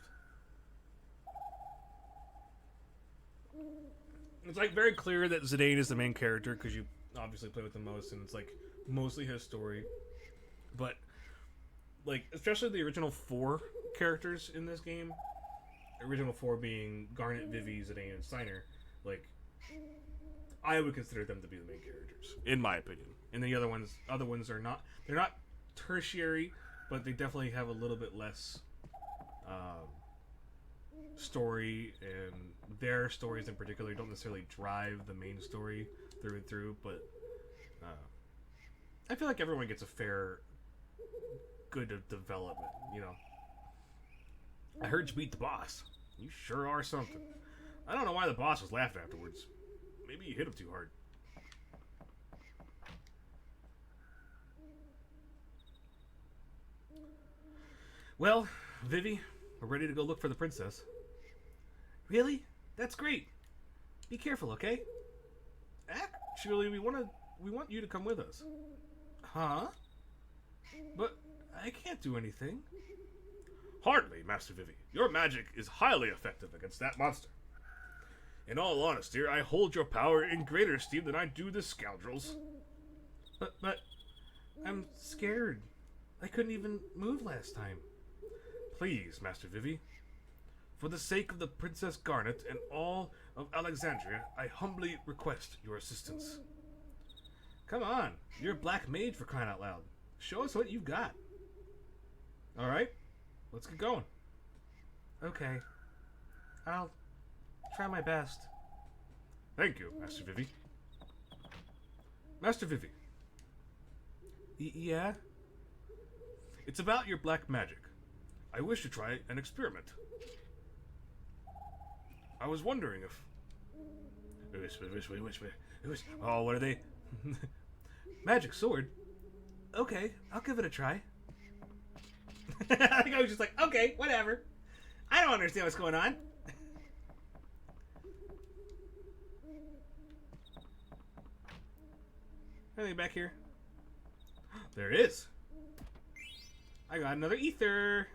It's like very clear that Zidane is the main character because you obviously play with the most, and it's like mostly his story. But like, especially the original 4 characters in this game, original 4 being Garnet, Vivi, Zidane, and Steiner, like, I would consider them to be the main characters, in my opinion. And the other ones are not. They're not tertiary, but they definitely have a little bit less story, and their stories in particular don't necessarily drive the main story through and through. But I feel like everyone gets a fair, good development. You know, I heard you beat the boss. You sure are something. I don't know why the boss was laughing afterwards. Maybe you hit him too hard. Well, Vivi, we're ready to go look for the princess. Really? That's great. Be careful, okay? Actually, we want you to come with us. Huh? But I can't do anything. Hardly, Master Vivi. Your magic is highly effective against that monster. In all honesty, I hold your power in greater esteem than I do the scoundrels. But I'm scared. I couldn't even move last time. Please, Master Vivi, for the sake of the Princess Garnet and all of Alexandria, I humbly request your assistance. Come on, you're a black mage for crying out loud. Show us what you've got. All right, let's get going. Okay, I'll try my best. Thank you, Master Vivi. Master Vivi. Yeah? It's about your black magic. I wish to try an experiment. I was wondering if... Oh, what are they? Magic sword? Okay, I'll give it a try. I think I was just like, okay, whatever. I don't understand what's going on. Anything back here? There is. I got another ether.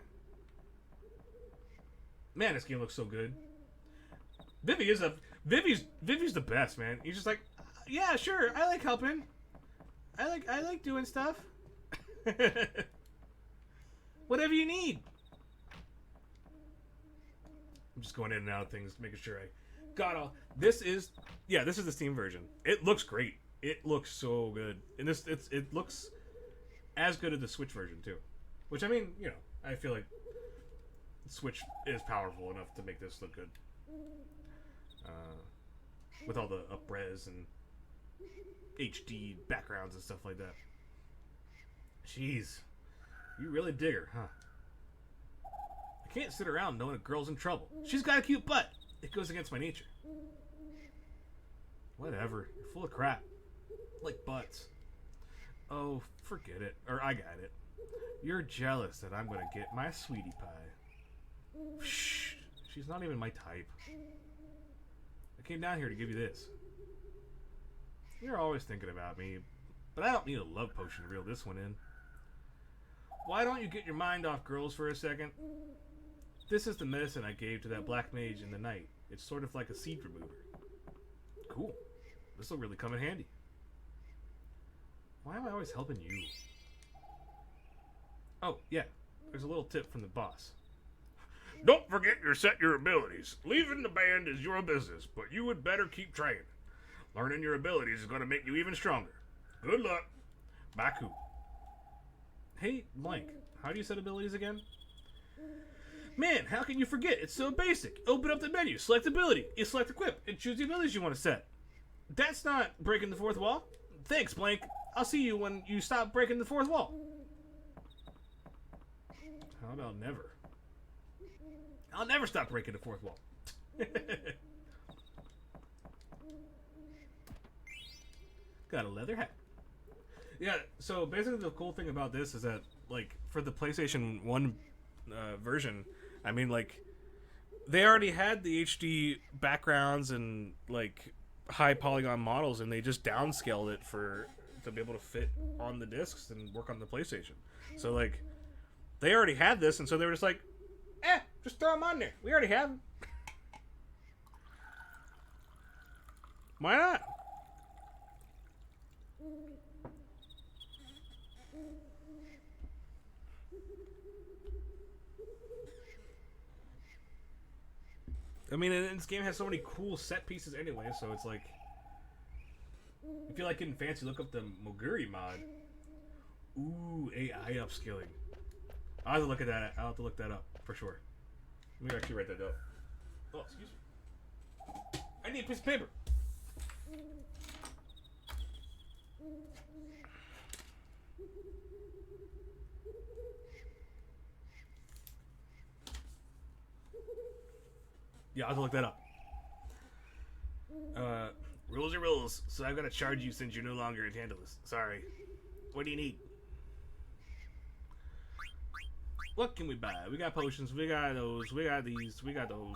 Man, this game looks so good. Vivi's the best, man. He's just like, yeah, sure, I like helping. I like doing stuff. Whatever you need. I'm just going in and out of things, making sure I got all. This is the Steam version. It looks great. It looks so good, and it looks as good as the Switch version too. Which, I mean, you know, I feel like Switch is powerful enough to make this look good. With all the up-res and HD backgrounds and stuff like that. Jeez. You really dig her, huh? I can't sit around knowing a girl's in trouble. She's got a cute butt. It goes against my nature. Whatever. You're full of crap. Like butts. Oh, forget it. Or I got it. You're jealous that I'm going to get my sweetie pie. Shh. She's not even my type. I came down here to give you this. You're always thinking about me, but I don't need a love potion to reel this one in. Why don't you get your mind off girls for a second? This is the medicine I gave to that black mage in the night. It's sort of like a seed remover. Cool. This will really come in handy. Why am I always helping you? Oh, yeah. There's a little tip from the boss. Don't forget to set your abilities. Leaving the band is your business, but you would better keep training. Learning your abilities is going to make you even stronger. Good luck. Baku. Hey, Blank, how do you set abilities again? Man, how can you forget? It's so basic. Open up the menu, select ability, you select equip, and choose the abilities you want to set. That's not breaking the fourth wall. Thanks, Blank. I'll see you when you stop breaking the fourth wall. How about never? I'll never stop breaking the fourth wall. Got a leather hat. Yeah, so basically the cool thing about this is that, like, for the PlayStation 1 version, I mean, like, they already had the HD backgrounds and, like, high polygon models, and they just downscaled it to be able to fit on the discs and work on the PlayStation. So, like, they already had this, and so they were just like, just throw them on there. We already have them. Why not? I mean, and this game has so many cool set pieces anyway, so it's like, if you like getting fancy, look up the Moguri mod. Ooh, AI upskilling. I'll have to look at that. I'll have to look that up for sure. Let me actually write that down. Oh, excuse me. I need a piece of paper. Yeah, I'll have to look that up. Rules are rules, so I've got to charge you since you're no longer in Tantalus. Sorry. What do you need? What can we buy? We got potions, we got those, we got these, we got those.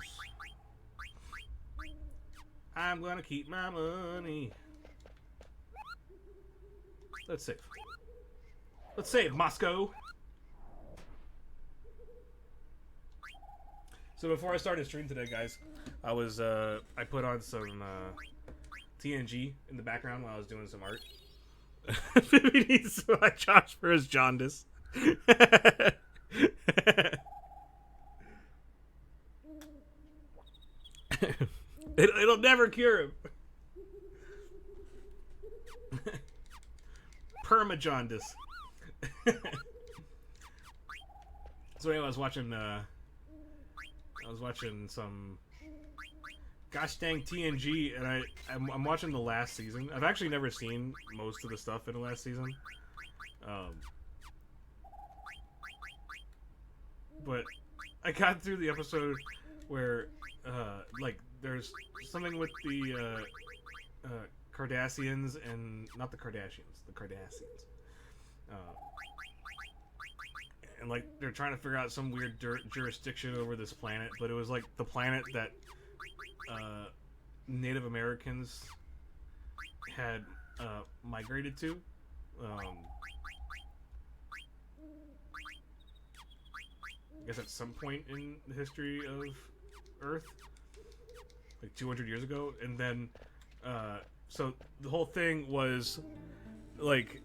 I'm gonna keep my money. Let's save. Let's save, Moscow! So before I started stream today, guys, I was, I put on some, TNG in the background while I was doing some art. He needs to like Josh for his jaundice. It'll never cure him. Perma jaundice. So anyway, I was watching some gosh dang TNG, and I'm watching the last season. I've actually never seen most of the stuff in the last season, but I got through the episode where like there's something with the Cardassians and not the Kardashians, the Cardassians. And like they're trying to figure out some weird jurisdiction over this planet, but it was like the planet that Native Americans had migrated to. I guess at some point in the history of Earth, like 200 years ago, and then so the whole thing was like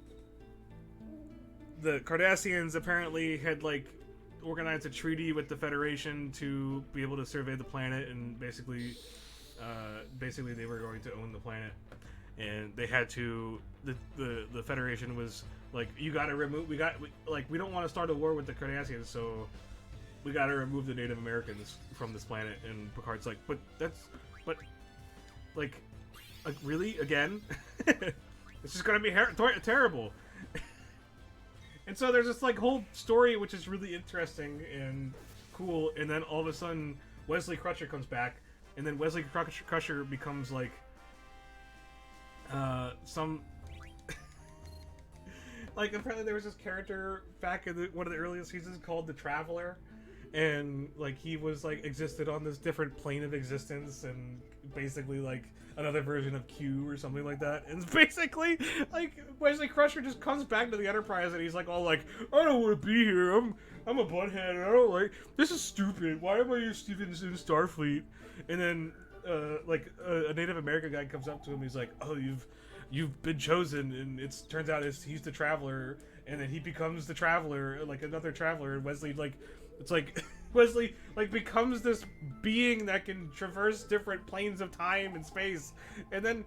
the Cardassians apparently had like organized a treaty with the Federation to be able to survey the planet, and basically they were going to own the planet, and they had to. The Federation was like, you got to remove. We don't want to start a war with the Cardassians, so we got to remove the Native Americans from this planet. And Picard's like, but really again? This is gonna be terrible. And so there's this like whole story which is really interesting and cool, and then all of a sudden Wesley Crusher comes back, and then Wesley Crusher becomes like some like apparently there was this character back in one of the earliest seasons called the Traveler, and like he was like existed on this different plane of existence, and basically like another version of Q or something like that. And it's basically like Wesley Crusher just comes back to the Enterprise, and he's like all like, I don't want to be here. I'm a butthead. And I don't like this. Is stupid. Why am I in Starfleet? And then like a Native American guy comes up to him. He's like, oh, you've been chosen, and it turns out he's the Traveler, and then he becomes the Traveler, like another Traveler, and Wesley like. It's like Wesley like becomes this being that can traverse different planes of time and space, and then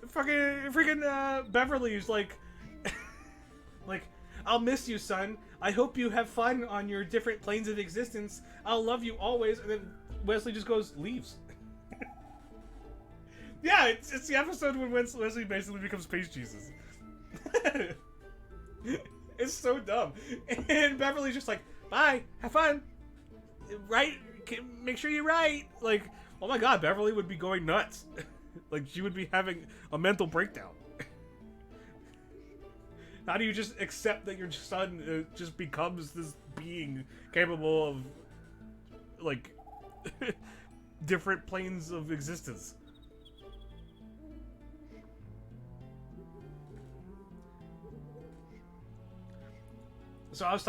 freaking Beverly's like, like, I'll miss you, son. I hope you have fun on your different planes of existence. I'll love you always. And then Wesley just leaves. Yeah, it's the episode when Wesley basically becomes Space Jesus. It's so dumb. And Beverly's just like, bye, have fun. Right? Make sure you write. Like, oh my god, Beverly would be going nuts. Like, she would be having a mental breakdown. How do you just accept that your son just becomes this being capable of, like, different planes of existence? So I was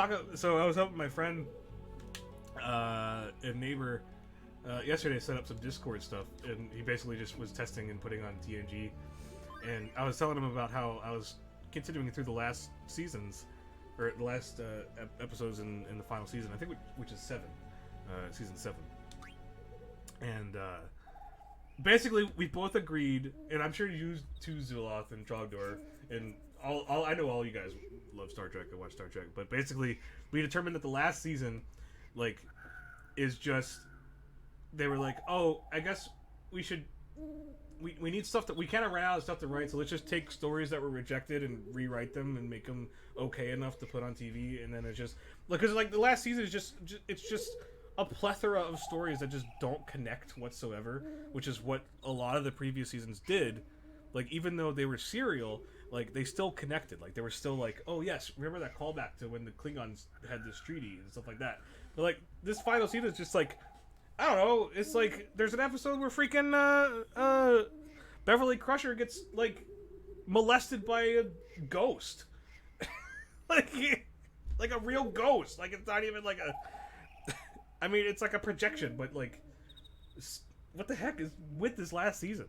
helping my friend, and neighbor, yesterday set up some Discord stuff, and he basically just was testing and putting on TNG, and I was telling him about how I was continuing through the last seasons, or the last episodes in the final season, I think, which is season 7, and basically we both agreed, and I'm sure you too, Zuloth and Trogdor, and I know all you guys love Star Trek and watch Star Trek, but basically we determined that the last season, like, is just, they were like, oh, I guess we should, we need stuff that we kind of ran out of stuff to write, so let's just take stories that were rejected and rewrite them and make them okay enough to put on TV. And then it's just because like the last season is just it's just a plethora of stories that just don't connect whatsoever, which is what a lot of the previous seasons did. Like, even though they were serial, like, they still connected. Like, they were still like, oh yes, remember that callback to when the Klingons had this treaty and stuff like that. But like, this final season is just like, I don't know, it's like, there's an episode where freaking, Beverly Crusher gets, like, molested by a ghost. like a real ghost. Like, it's not even like a, I mean, it's like a projection, but like, what the heck is with this last season?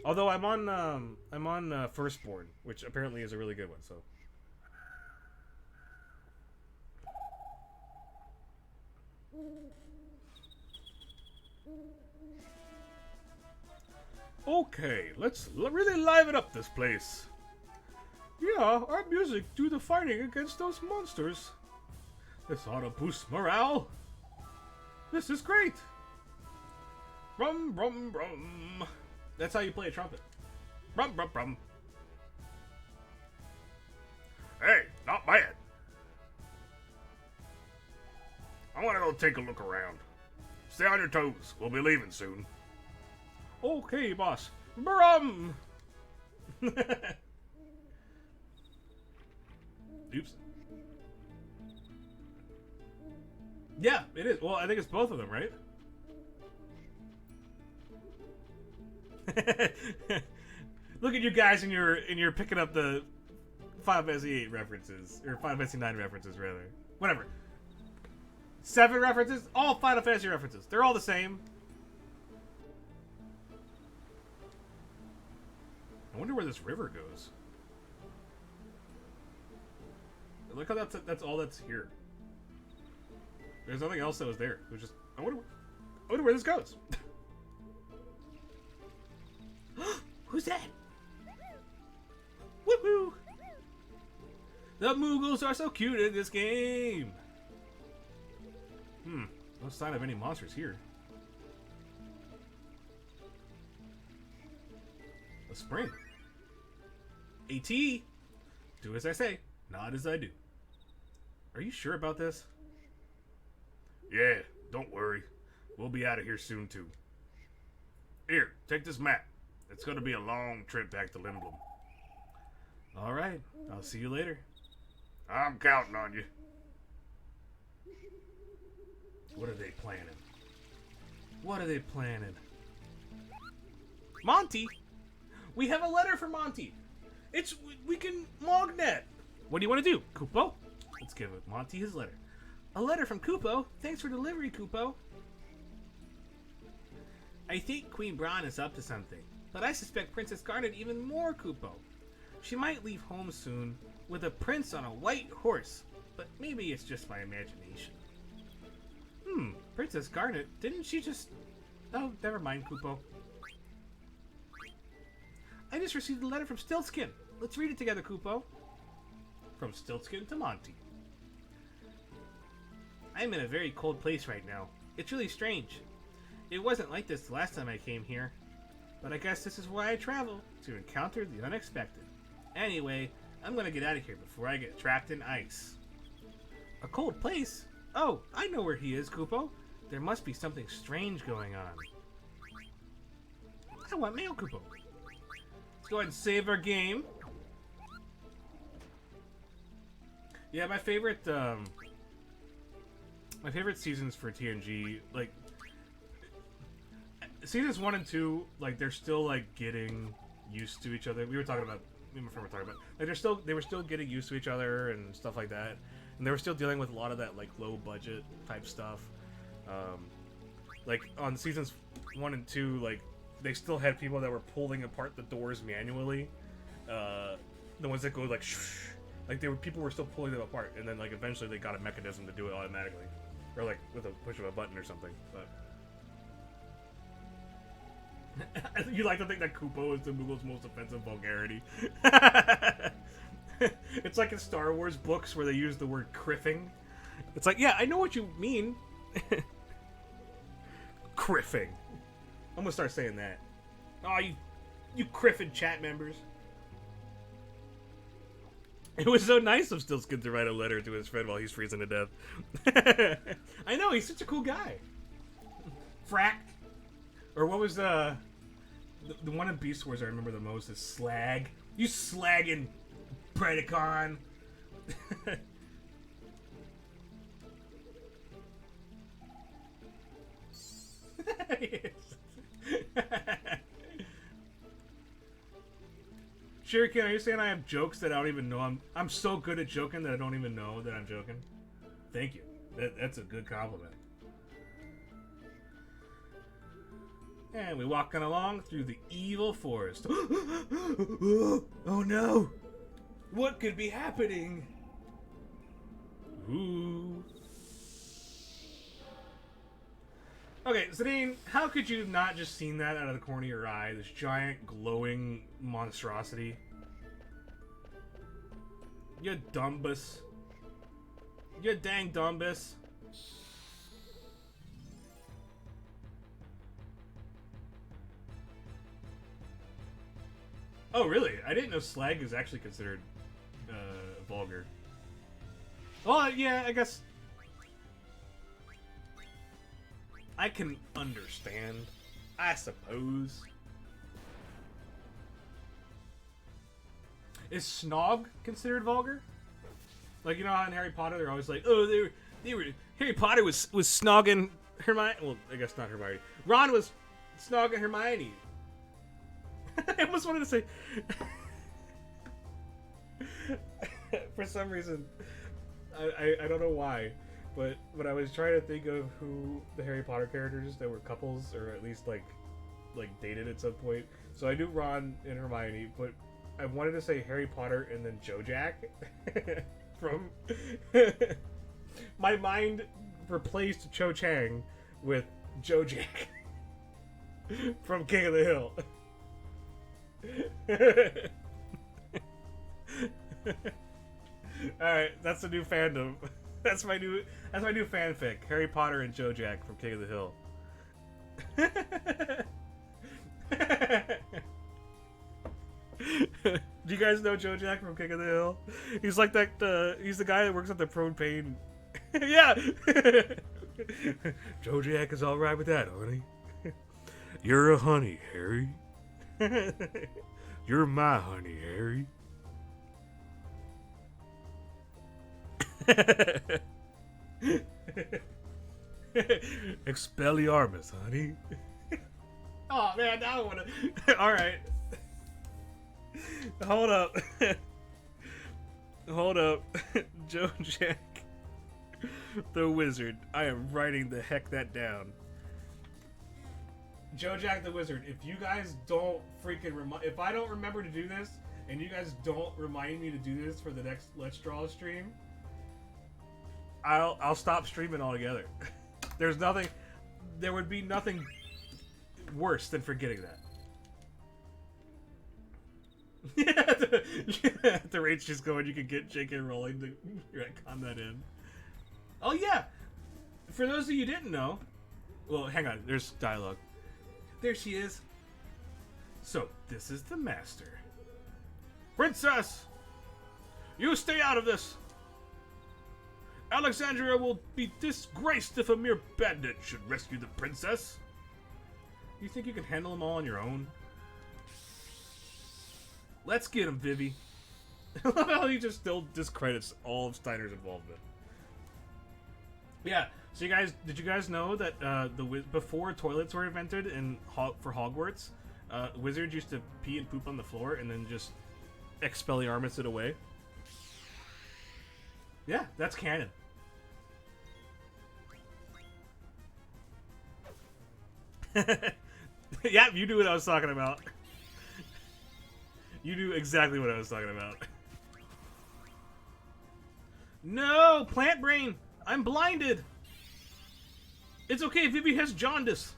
Although I'm on Firstborn, which apparently is a really good one, so. Okay, let's really liven up this place. Yeah, our music do the fighting against those monsters. This ought to boost morale. This is great. Brum, brum, brum. That's how you play a trumpet. Brum, brum, brum. Hey, not bad. I want to go take a look around. Stay on your toes. We'll be leaving soon. Okay, boss. Brum! Oops. Yeah, it is. Well, I think it's both of them, right? Look at you guys, and you're picking up the Final Fantasy 8 references, or Final Fantasy 9 references, rather. Whatever. 7 references, all Final Fantasy references. They're all the same. I wonder where this river goes. Look how that's all that's here. There's nothing else that was there. It was just I wonder where this goes. Who's that? Woohoo! The Moogles are so cute in this game. No sign of any monsters here. A spring. AT. Do as I say, not as I do. Are you sure about this? Yeah, don't worry. We'll be out of here soon too. Here, take this map. It's gonna be a long trip back to Limblom. Alright, I'll see you later. I'm counting on you. What are they planning? What are they planning? Monty? We have a letter for Monty. We can lognet. What do you want to do, Kupo? Let's give Monty his letter. A letter from Kupo. Thanks for delivery, Kupo. I think Queen Braun is up to something, but I suspect Princess Garnet even more, Kupo. She might leave home soon with a prince on a white horse, but maybe it's just my imagination. Princess Garnet, didn't she just... Oh, never mind, Kupo. I just received a letter from Stiltskin. Let's read it together, Kupo. From Stiltskin to Monty. I'm in a very cold place right now. It's really strange. It wasn't like this the last time I came here. But I guess this is why I travel, to encounter the unexpected. Anyway, I'm gonna get out of here before I get trapped in ice. A cold place? Oh, I know where he is, Kupo. There must be something strange going on. I want mail, Kupo. Let's go ahead and save our game. Yeah, my favorite seasons for TNG, like seasons 1 and 2, like they're still like getting used to each other. Me and my friend were talking about, like they were still getting used to each other and stuff like that, and they were still dealing with a lot of that like low budget type stuff. Like on seasons 1 and 2, like they still had people that were pulling apart the doors manually. The ones that go like shh. Like people were still pulling them apart, and then like eventually they got a mechanism to do it automatically, or like with a push of a button or something. But you like to think that Kupo is the Moogle's most offensive vulgarity. It's like in Star Wars books where they use the word criffing. It's like, yeah, I know what you mean. Criffing. I'm gonna start saying that. Oh, you criffing chat members. It was so nice of Stiltskin to write a letter to his friend while he's freezing to death. I know, he's such a cool guy. Frack. Or what was the one in Beast Wars I remember the most is Slag. You slagging Predacon. Shuriken, are you saying I have jokes that I don't even know? I'm so good at joking that I don't even know that I'm joking? Thank you. That's a good compliment. And we walking along through the evil forest. Oh no! What could be happening? Ooh. Okay, Zadine, how could you not just seen that out of the corner of your eye? This giant glowing monstrosity. You dumbus. You dang dumbus. Oh, really? I didn't know slag is actually considered vulgar. Well, yeah, I guess I can understand. I suppose. Is snog considered vulgar? Like, you know how in Harry Potter they're always like, oh, they were Harry Potter was snogging Hermione. Well, I guess not Hermione. Ron was snogging Hermione. I almost wanted to say. For some reason, I don't know why, but when I was trying to think of who the Harry Potter characters that were couples or at least like dated at some point, so I knew Ron and Hermione, but I wanted to say Harry Potter and then Joe Jack. From my mind replaced Cho Chang with Joe Jack from King of the Hill. Alright, that's the new fandom. That's my new fanfic. Harry Potter and Joe Jack from King of the Hill. Do you guys know Joe Jack from King of the Hill? He's like that. He's the guy that works at the propane. Yeah. Joe Jack is all right with that, honey. You're a honey, Harry. You're my honey, Harry. Expelliarmus, honey. Oh man, now I wanna. All right. Hold up. Hold up. Joe Jack, the Wizard. I am writing the heck that down. Joe Jack the Wizard. If you guys don't freaking if I don't remember to do this, and you guys don't remind me to do this for the next Let's Draw stream, I'll stop streaming altogether. There would be nothing worse than forgetting that. Yeah, the rate's just going. You can get J.K. Rowling to retcon that in. Oh yeah, for those of you who didn't know, well, hang on. There's dialogue. There she is. So this is the master. Princess, you stay out of this. Alexandria will be disgraced if a mere bandit should rescue the princess. You think you can handle them all on your own? Let's get him, Vivi. He just still discredits all of Steiner's involvement. Yeah. So did you guys know that before toilets were invented for Hogwarts, wizards used to pee and poop on the floor and then just Expelliarmus it away? Yeah, that's canon. Yeah, you knew what I was talking about. You knew exactly what I was talking about. No, plant brain! I'm blinded! It's okay, Vivi has jaundice.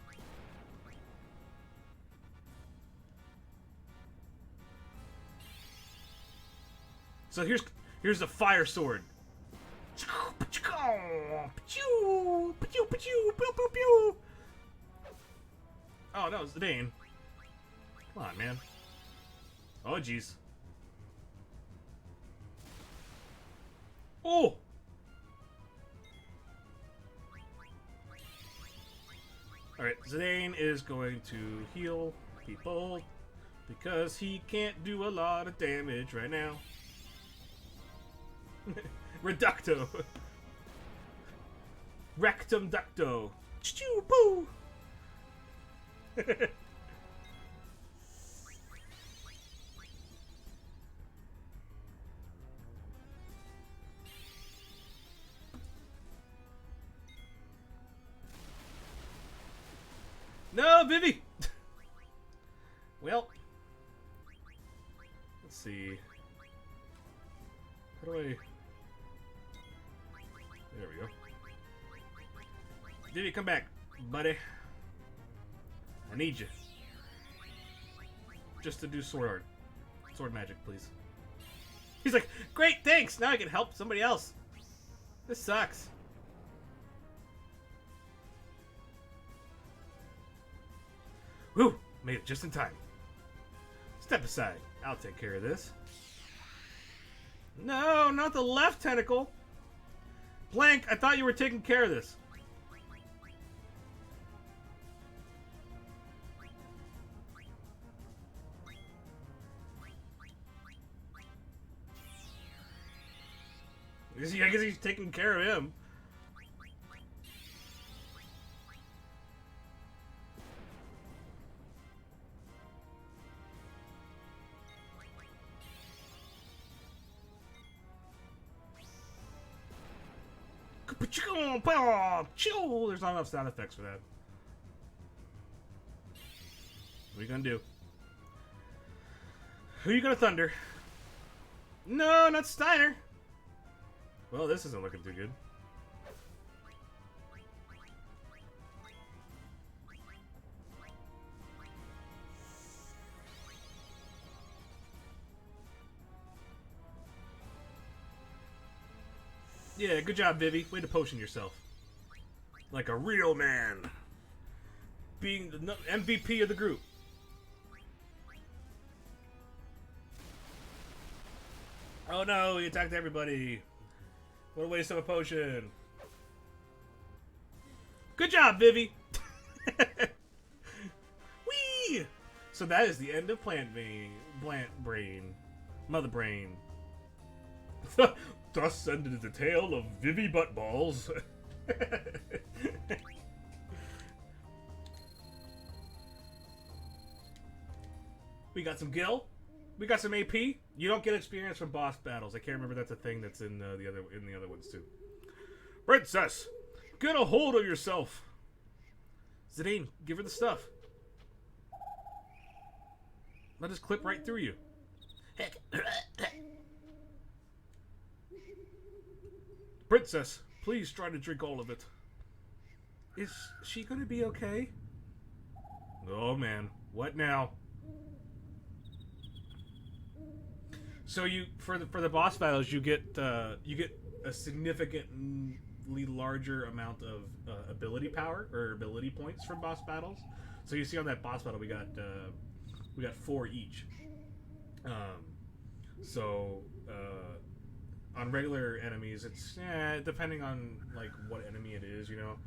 So here's the fire sword. Oh no, it's Zidane. Come on, man. Oh jeez. Oh! Alright, Zidane is going to heal people because he can't do a lot of damage right now. Reducto. Rectum ducto. Choo boo. No, Vivi. Well, let's see. How do I? There we go. Vivi, come back, buddy. I need you. Just to do sword art. Sword magic, please. He's like, great, thanks! Now I can help somebody else. This sucks. Whew, made it just in time. Step aside. I'll take care of this. No, not the left tentacle. Blank, I thought you were taking care of this. I guess he's taking care of him. There's not enough sound effects for that. What are you gonna do? Who are you gonna thunder? No, not Steiner. Well, this isn't looking too good. Yeah, good job, Vivi. Way to potion yourself. Like a real man. Being the MVP of the group. Oh no, he attacked everybody. What a waste of a potion. Good job, Vivi. Whee! So that is the end of Plant Brain. Mother Brain. Thus ended the tale of Vivi Buttballs. We got some Gil. We got some AP. You don't get experience from boss battles. I can't remember that's a thing that's in the other ones too. Princess, get a hold of yourself. Zidane, give her the stuff. Let us clip right through you. Princess, please try to drink all of it. Is she gonna be okay? Oh man, what now? So you for the boss battles you get a significantly larger amount of ability power or ability points from boss battles. So you see on that boss battle we got 4 each. On regular enemies, it's depending on like what enemy it is, you know.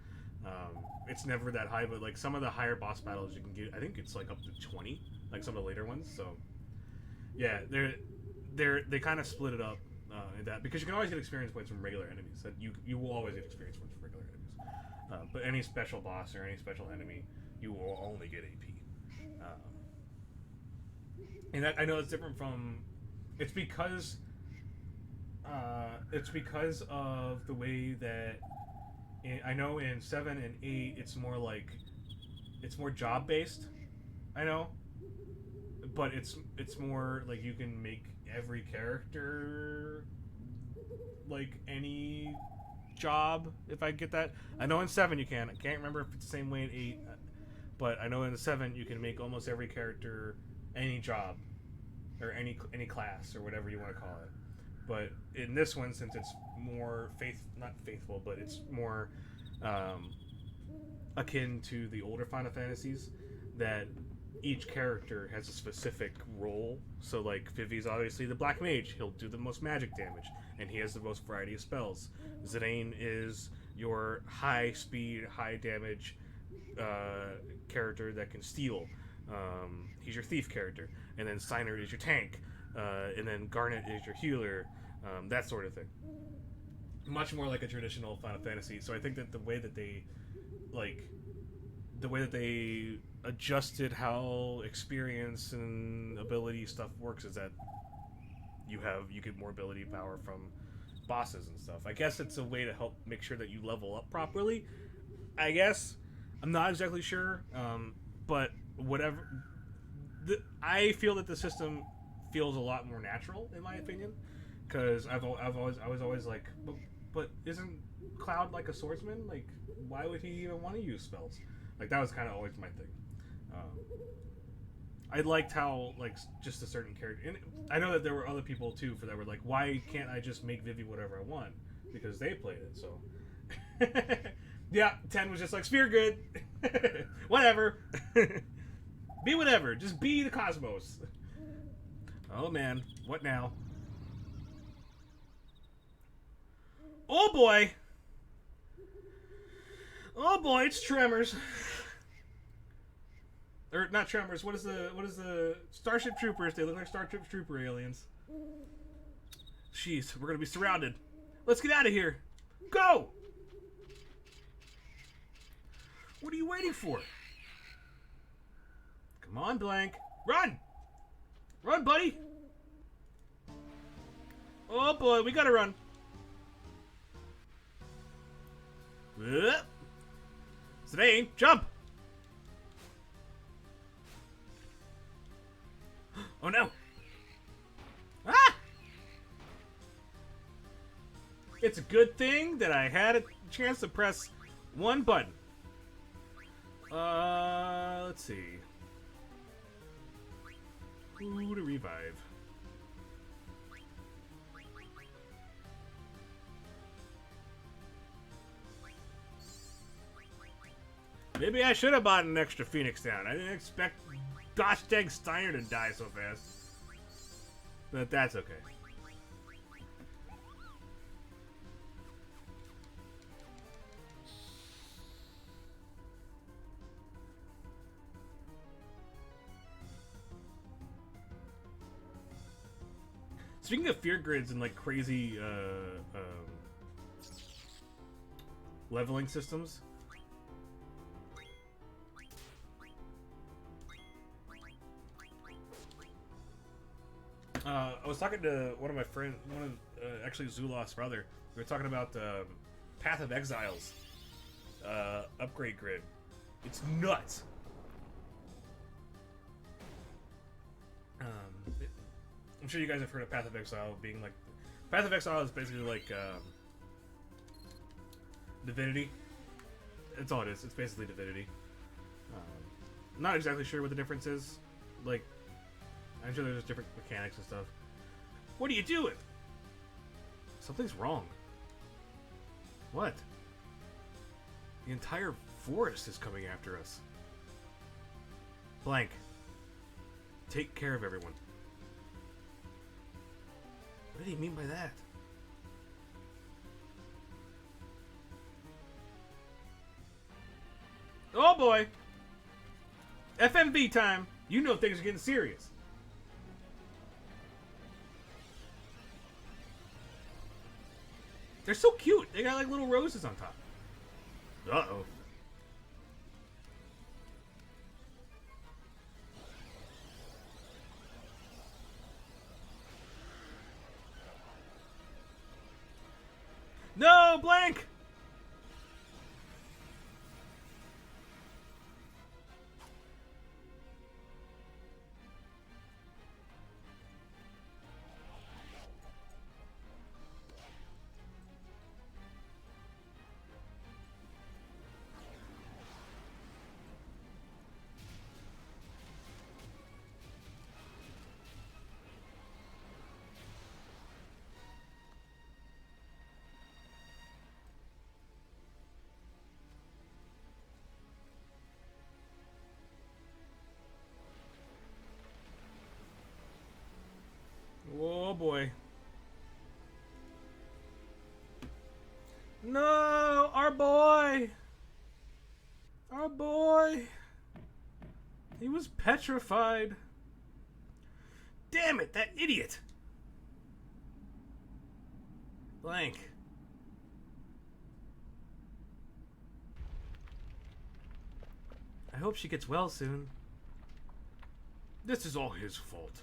It's never that high, but like some of the higher boss battles you can get, I think it's like up to 20, like some of the later ones. So yeah, they kind of split it up in that because you can always get experience points from regular enemies. That you will always get experience points from regular enemies, but any special boss or any special enemy, you will only get AP. And that, I know it's different from. It's because of the way that I know in 7 and 8 it's more job based. I know, but it's more like you can make every character like any job, if I get that. I know in 7 you can. I can't remember if it's the same way in 8, but I know in the 7 you can make almost every character any job or any class or whatever you want to call it. But in this one, since it's more not faithful, but it's more akin to the older Final Fantasies, that each character has a specific role. So like Vivi's obviously the Black Mage. He'll do the most magic damage, and he has the most variety of spells. Zidane is your high speed, high damage character that can steal. He's your thief character. And then Steiner is your tank. And then Garnet is your healer. That sort of thing. Much more like a traditional Final Fantasy. So I think that the way that they adjusted how experience and ability stuff works is that you get more ability power from bosses and stuff. I guess it's a way to help make sure that you level up properly. I guess I'm not exactly sure, but whatever. I feel that the system feels a lot more natural, in my opinion, because I was always like, but isn't Cloud like a swordsman? Like, why would he even want to use spells? Like, that was kind of always my thing. I liked how, like, just a certain character, and I know that there were other people too that were like, why can't I just make Vivi whatever I want? because they played it. So yeah, 10 was just like sphere good. Whatever. Be whatever. Just be the cosmos. Oh man, what now? Oh boy. Oh boy, it's Tremors. Or not Tremors. What is the Starship Troopers? They look like Starship Trooper aliens. Jeez, we're gonna be surrounded. Let's get out of here. Go. What are you waiting for? Come on, Blank. Run! Run, buddy! Oh boy, we gotta run. Today, jump! Oh no! Ah! It's a good thing that I had a chance to press one button. Let's see. Who to revive? Maybe I should have bought an extra Phoenix down. I didn't expect gosh dang Steiner to die so fast. But that's okay. Speaking of fear grids and like crazy leveling systems, I was talking to one of my friends, actually Zulof's brother. We were talking about Path of Exiles upgrade grid. It's nuts. I'm sure you guys have heard of Path of Exile being like... Path of Exile is basically like Divinity. That's all it is. It's basically Divinity. Not exactly sure what the difference is. Like, I'm sure there's different mechanics and stuff. What are you doing? Something's wrong. What? The entire forest is coming after us. Blank. Take care of everyone. What did he mean by that? Oh boy! FMV time! You know things are getting serious. They're so cute. They got like little roses on top. Uh-oh. No, Blank! Oh boy. No, our boy. Our boy. He was petrified. Damn it, that idiot. Blank. I hope she gets well soon. This is all his fault.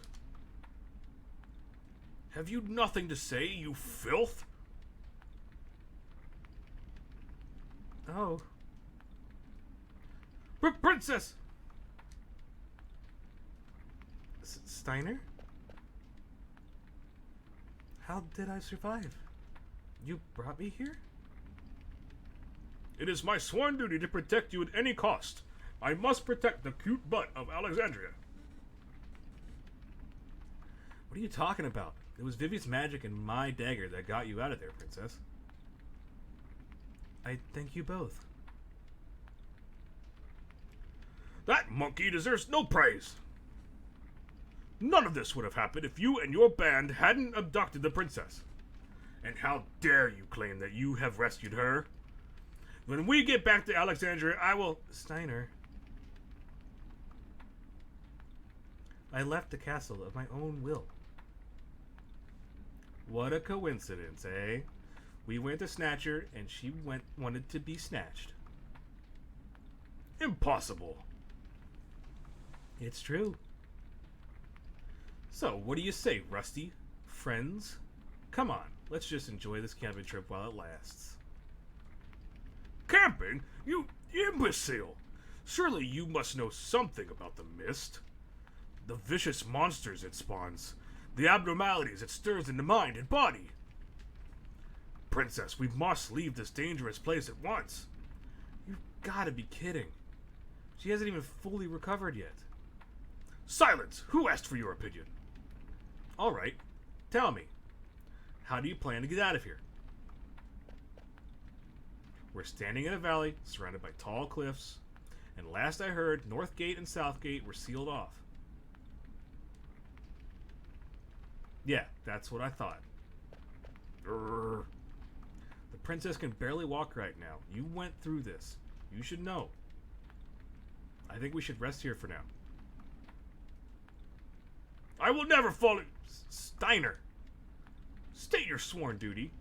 Have you nothing to say, you filth? Oh. Princess! Steiner? How did I survive? You brought me here? It is my sworn duty to protect you at any cost. I must protect the cute butt of Alexandria. What are you talking about? It was Vivi's magic and my dagger that got you out of there, Princess. I thank you both. That monkey deserves no praise. None of this would have happened if you and your band hadn't abducted the princess. And how dare you claim that you have rescued her? When we get back to Alexandria, I will... Steiner. I left the castle of my own will. What a coincidence, eh? We went to snatch her, and she wanted to be snatched. Impossible. It's true. So, what do you say, Rusty? Friends? Come on, let's just enjoy this camping trip while it lasts. Camping? You imbecile! Surely you must know something about the mist. The vicious monsters it spawns. The abnormalities it stirs in the mind and body. Princess, we must leave this dangerous place at once. You've gotta be kidding. She hasn't even fully recovered yet. Silence! Who asked for your opinion? Alright, tell me. How do you plan to get out of here? We're standing in a valley surrounded by tall cliffs, and last I heard, North Gate and South Gate were sealed off. Yeah, that's what I thought. Urgh. The princess can barely walk right now. You went through this. You should know. I think we should rest here for now. I will never follow... Steiner. State your sworn duty.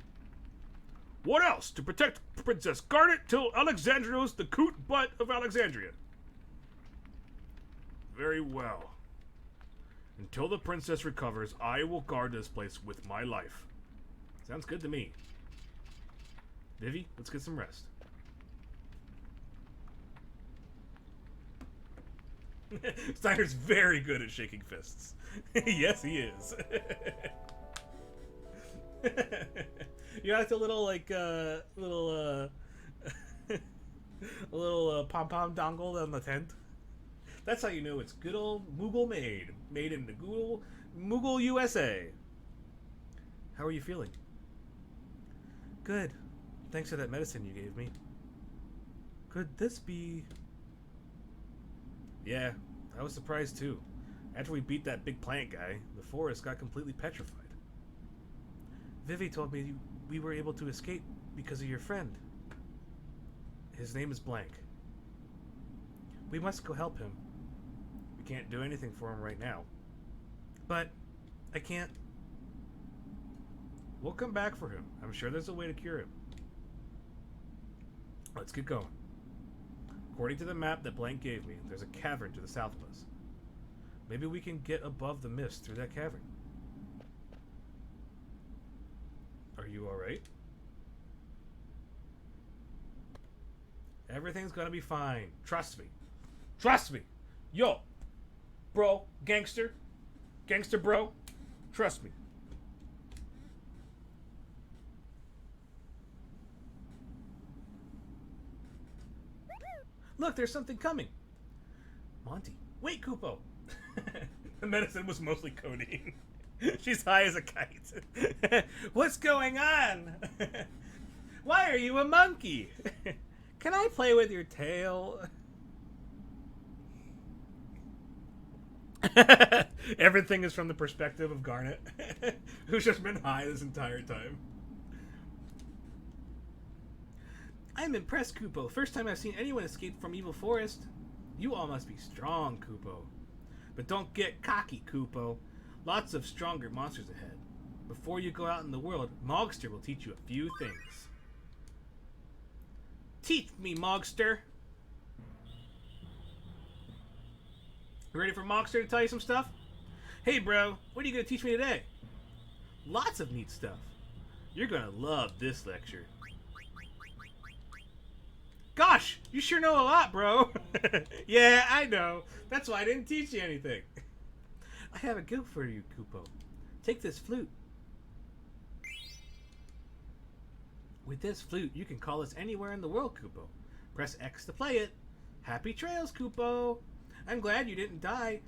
What else? To protect Princess Garnet till Alexandria's the coot butt of Alexandria. Very well. Until the princess recovers, I will guard this place with my life. Sounds good to me. Vivi, let's get some rest. Steiner's very good at shaking fists. Yes, he is. You got the little, like, a little pom-pom dongle on the tent. That's how you know it's good old Moogle made. Made in the Moogle USA. How are you feeling? Good. Thanks for that medicine you gave me. Could this be... Yeah, I was surprised too. After we beat that big plant guy, the forest got completely petrified. Vivi told me we were able to escape because of your friend. His name is Blank. We must go help him. We can't do anything for him right now. But I can't... We'll come back for him. I'm sure there's a way to cure him. Let's get going. According to the map that Blank gave me, there's a cavern to the south of us. Maybe we can get above the mist through that cavern. Are you alright? Everything's gonna be fine. Trust me. Trust me. Yo. Bro. Gangster. Gangster bro. Trust me. Look, there's something coming. Monty. Wait, Kupo. The medicine was mostly codeine. She's high as a kite. What's going on? Why are you a monkey? Can I play with your tail? Everything is from the perspective of Garnet, who's just been high this entire time. I'm impressed, Kupo. First time I've seen anyone escape from Evil Forest. You all must be strong, Kupo. But don't get cocky, Kupo. Lots of stronger monsters ahead. Before you go out in the world, Mogster will teach you a few things. Teach me, Mogster. You ready for Mogster to tell you some stuff? Hey, bro, what are you going to teach me today? Lots of neat stuff. You're going to love this lecture. Gosh, you sure know a lot, bro. Yeah, I know. That's why I didn't teach you anything. I have a gift for you, Kupo. Take this flute. With this flute, you can call us anywhere in the world, Kupo. Press X to play it. Happy trails, Kupo. I'm glad you didn't die.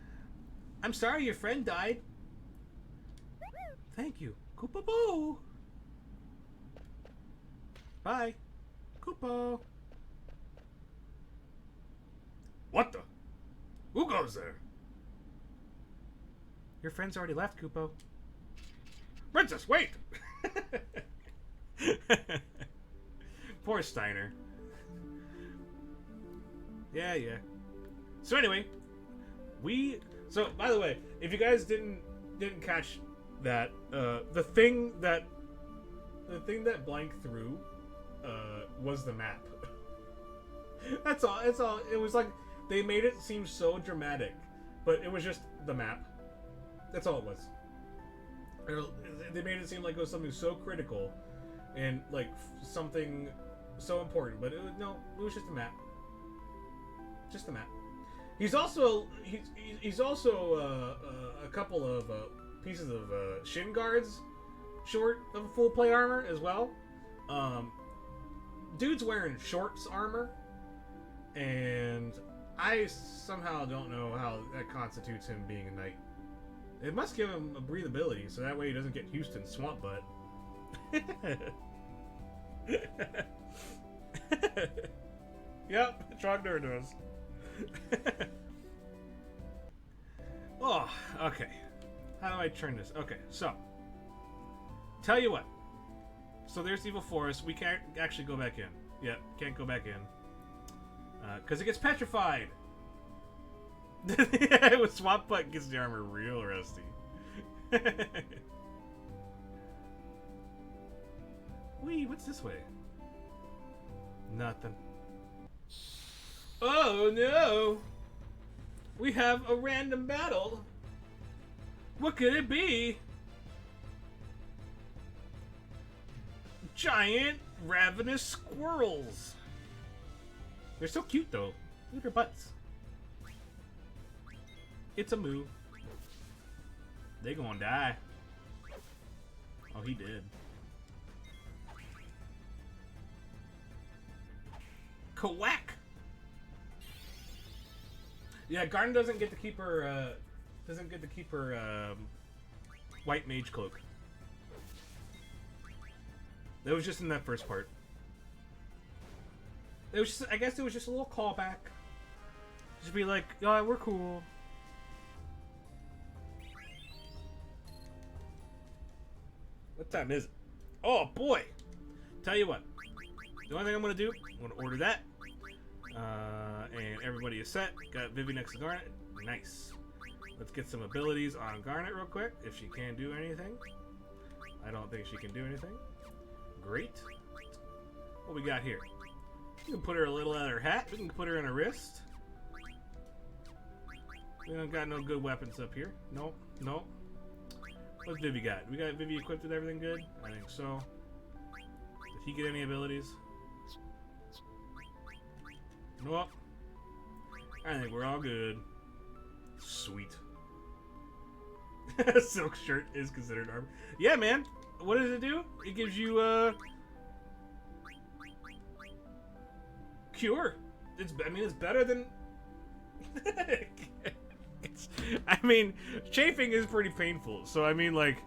I'm sorry your friend died. Thank you, Kupo. Bye, Kupo. Koopo. What the? Who goes there? Your friends already left, Koopo. Princess, wait! Poor Steiner. Yeah. So anyway, so by the way, if you guys didn't catch that, the thing that blank through was the map. That's all. It was like they made it seem so dramatic, but it was just the map. That's all it was. They made it seem like it was something so critical and like something so important, but it was just a map. Just a map. He's also a couple of pieces of shin guards short of full plate armor as well. Dude's wearing shorts armor, and I somehow don't know how that constitutes him being a knight. It must give him a breathability, so that way he doesn't get Houston swamp butt. Yep, Trogdor does. Oh, okay. How do I turn this? Okay, so tell you what. So there's Evil Forest. We can't actually go back in. Yep, can't go back in. Because it gets petrified. Yeah, with Swamp Butt gets the armor real rusty. Wee, what's this way? Nothing. Oh no! We have a random battle. What could it be? Giant ravenous squirrels. They're so cute though. Look at their butts. It's a moo. They gonna die. Oh, he did. Quack. Yeah, Garden doesn't get to keep her. White mage cloak. That was just in that first part. It was just, I guess it was just a little callback. Just be like, oh, we're cool. What time is it? Oh boy! Tell you what. The only thing I'm gonna do, I'm gonna order that. And everybody is set. Got Vivi next to Garnet. Nice. Let's get some abilities on Garnet real quick, if she can do anything. I don't think she can do anything. Great. What we got here? We can put her a little out of her hat. We can put her in her wrist. We don't got no good weapons up here. Nope. Nope. What's Vivi got? We got Vivi equipped with everything good? I think so. Did he get any abilities? Nope. I think we're all good. Sweet. Silk shirt is considered armor. Yeah, man. What does it do? It gives you cure. I mean, it's better than. I mean, chafing is pretty painful. So I mean, like,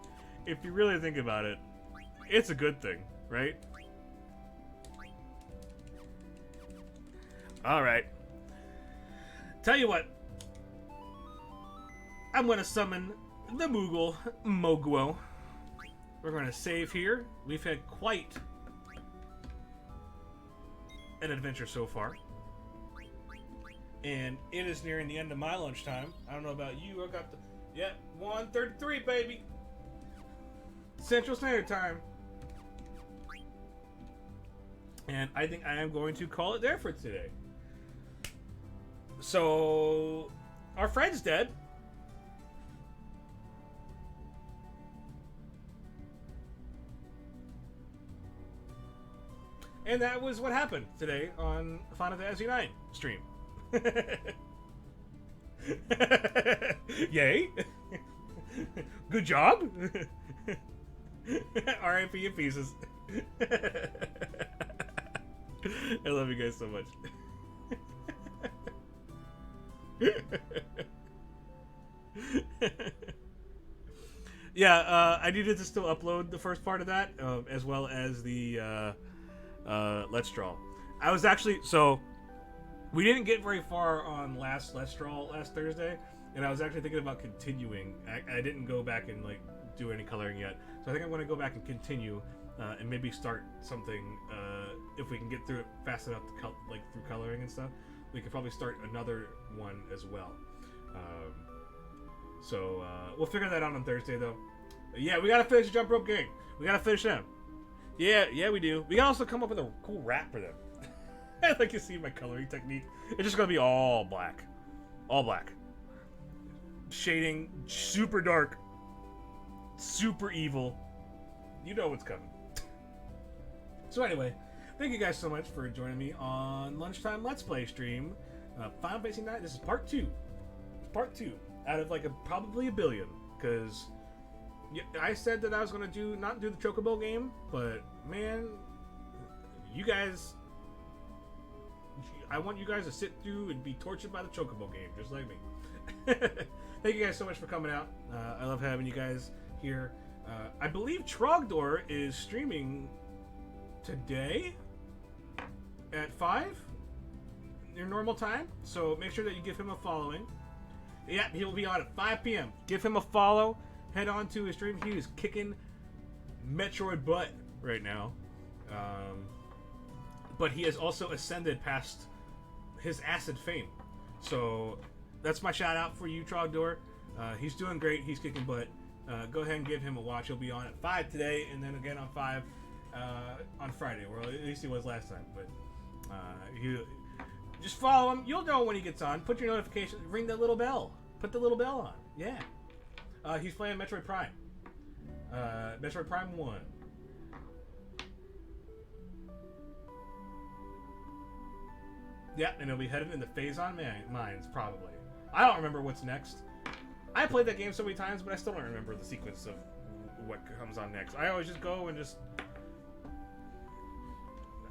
if you really think about it, it's a good thing, right? All right. Tell you what. I'm going to summon the Moogle Mogwo. We're going to save here. We've had quite an adventure so far. And it is nearing the end of my lunchtime. I don't know about you. I got the... Yeah, 1:33, baby. Central Standard Time. And I think I am going to call it there for today. So, our friend's dead. And that was what happened today on Final Fantasy IX stream. Yay! Good job! R.I.P. in pieces. I love you guys so much. Yeah, I needed to still upload the first part of that, as well as the Let's Draw. I was actually so we didn't get very far on last Draw last Thursday, and I was actually thinking about continuing. I didn't go back and like do any coloring yet, so I think I'm going to go back and continue and maybe start something if we can get through it fast enough to like through coloring and stuff. We could probably start another one as well. So we'll figure that out on Thursday though. Yeah, we gotta finish the jump rope gang. We gotta finish them. Yeah, we do. We gotta also come up with a cool rap for them. Like you see my coloring technique. It's just gonna be all black. All black. Shading, super dark. Super evil. You know what's coming. So anyway, thank you guys so much for joining me on Lunchtime Let's Play stream. Final Fantasy IX, this is part 2. Part 2. Out of like probably a billion. Because I said that I was going to not do the Chocobo game, but man, you guys, I want you guys to sit through and be tortured by the Chocobo game, just like me. Thank you guys so much for coming out. I love having you guys here. I believe Trogdor is streaming today at 5 your normal time, so make sure that you give him a following. Yeah, he will be on at 5 p.m. Give him a follow. Head on to his stream. He is kicking Metroid butt right now. But he has also ascended past his acid fame. So that's my shout out for you, Trogdor. He's doing great. He's kicking butt. Go ahead and give him a watch. He'll be on at 5 today, and then again on 5 on Friday, or at least he was last time. But you just follow him. You'll know when he gets on. Put your notifications. Ring that little bell. Put the little bell on. Yeah. He's playing Metroid Prime. Metroid Prime 1. Yeah, and he'll be headed into Phazon Mines, probably. I don't remember what's next. I played that game so many times, but I still don't remember the sequence of what comes on next. I always just go and just...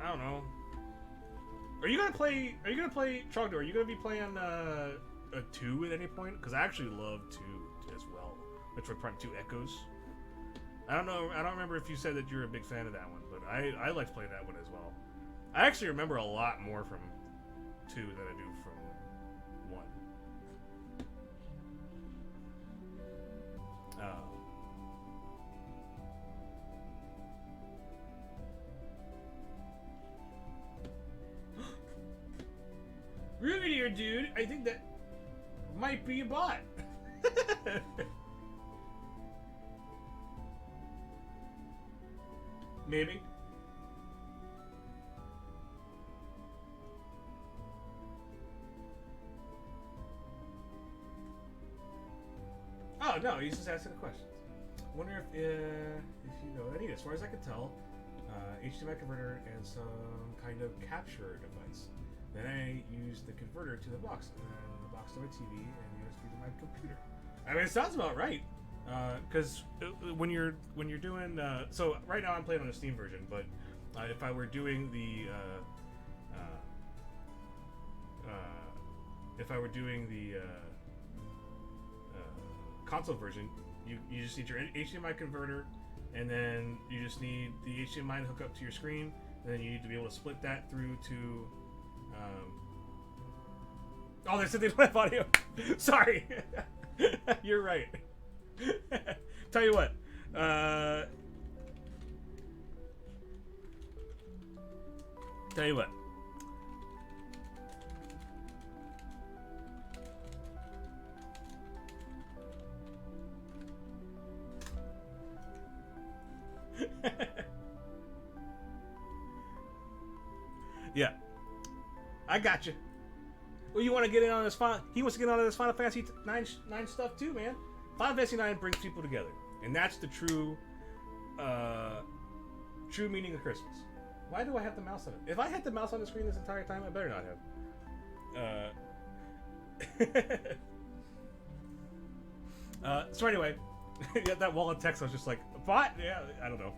I don't know. Are you gonna play Trogdor? Are you gonna be playing a 2 at any point? Because I actually love 2 as well. Metroid Prime 2 Echoes. I don't know. I don't remember if you said that you're a big fan of that one, but I liked playing that one as well. I actually remember a lot more from 2 than I do from 1. Ruby dear dude, I think that might be a bot. Maybe. Oh no, he's just asking the questions. Wonder if you know what I need. As far as I can tell, HDMI converter and some kind of capture device. Then I use the converter to the box, and then the box to my TV, and USB to my computer. I mean, it sounds about right. Because when you're doing so right now I'm playing on a Steam version, but if I were doing the console version, you just need your HDMI converter, and then you just need the HDMI to hook up to your screen, and then you need to be able to split that through to oh, there's something with audio. Sorry. You're right. Tell you what. Tell you what. Yeah. I got you. Well, you want to get in on this Final... He wants to get on this Final Fantasy 9 stuff too, man. Final Fantasy 9 brings people together. And that's the true meaning of Christmas. Why do I have the mouse on it? If I had the mouse on the screen this entire time, I better not have. So anyway, yeah, that wall of text, I was just like, bot? Yeah, I don't know.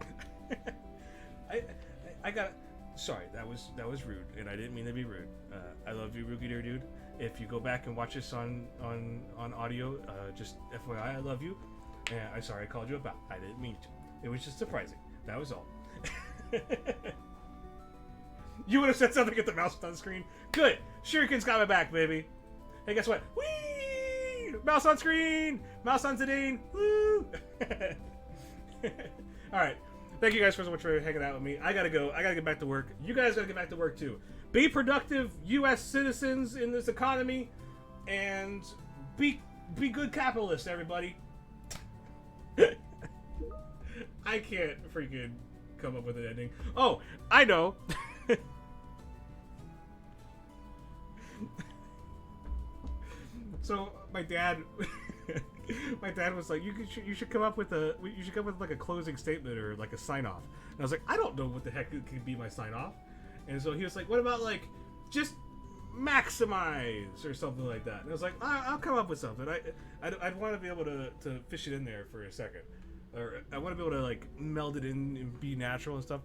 I got... Sorry, that was rude, and I didn't mean to be rude. I love you, Rookie Dear Dude. If you go back and watch this on audio, just FYI, I love you. And I'm sorry I called you a bot. I didn't mean to. It was just surprising. That was all. You would have said something if the mouse was on screen. Good. Shuriken's got my back, baby. Hey, guess what? Whee! Mouse on screen! Mouse on Zidane! Woo! Alright. Thank you guys so much for hanging out with me. I gotta go. I gotta get back to work. You guys gotta get back to work, too. Be productive U.S. citizens in this economy. And be good capitalists, everybody. I can't freaking come up with an ending. Oh, I know. So my dad was like, you should come up with like a closing statement or like a sign off. And I was like, I don't know what the heck could be my sign off. And so he was like, what about like just maximize or something like that? And I was like, I'll come up with something. I'd want to be able to fish it in there for a second, or I want to be able to like meld it in and be natural and stuff.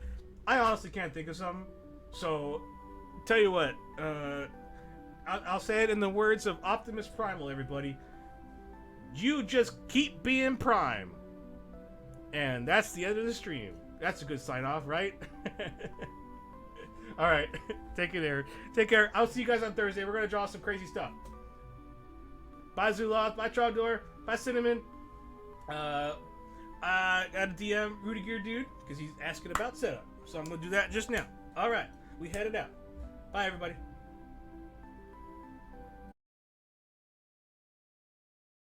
I honestly can't think of something. So tell you what, I'll say it in the words of Optimus Primal, everybody. You just keep being Prime. And that's the end of the stream. That's a good sign off, right? Alright. Take care. Take care. I'll see you guys on Thursday. We're going to draw some crazy stuff. Bye, Zuloth. Bye, Trogdor. Bye, Cinnamon. Got a DM Rudy Gear Dude because he's asking about setup. So I'm going to do that just now. Alright. We headed out. Bye, everybody.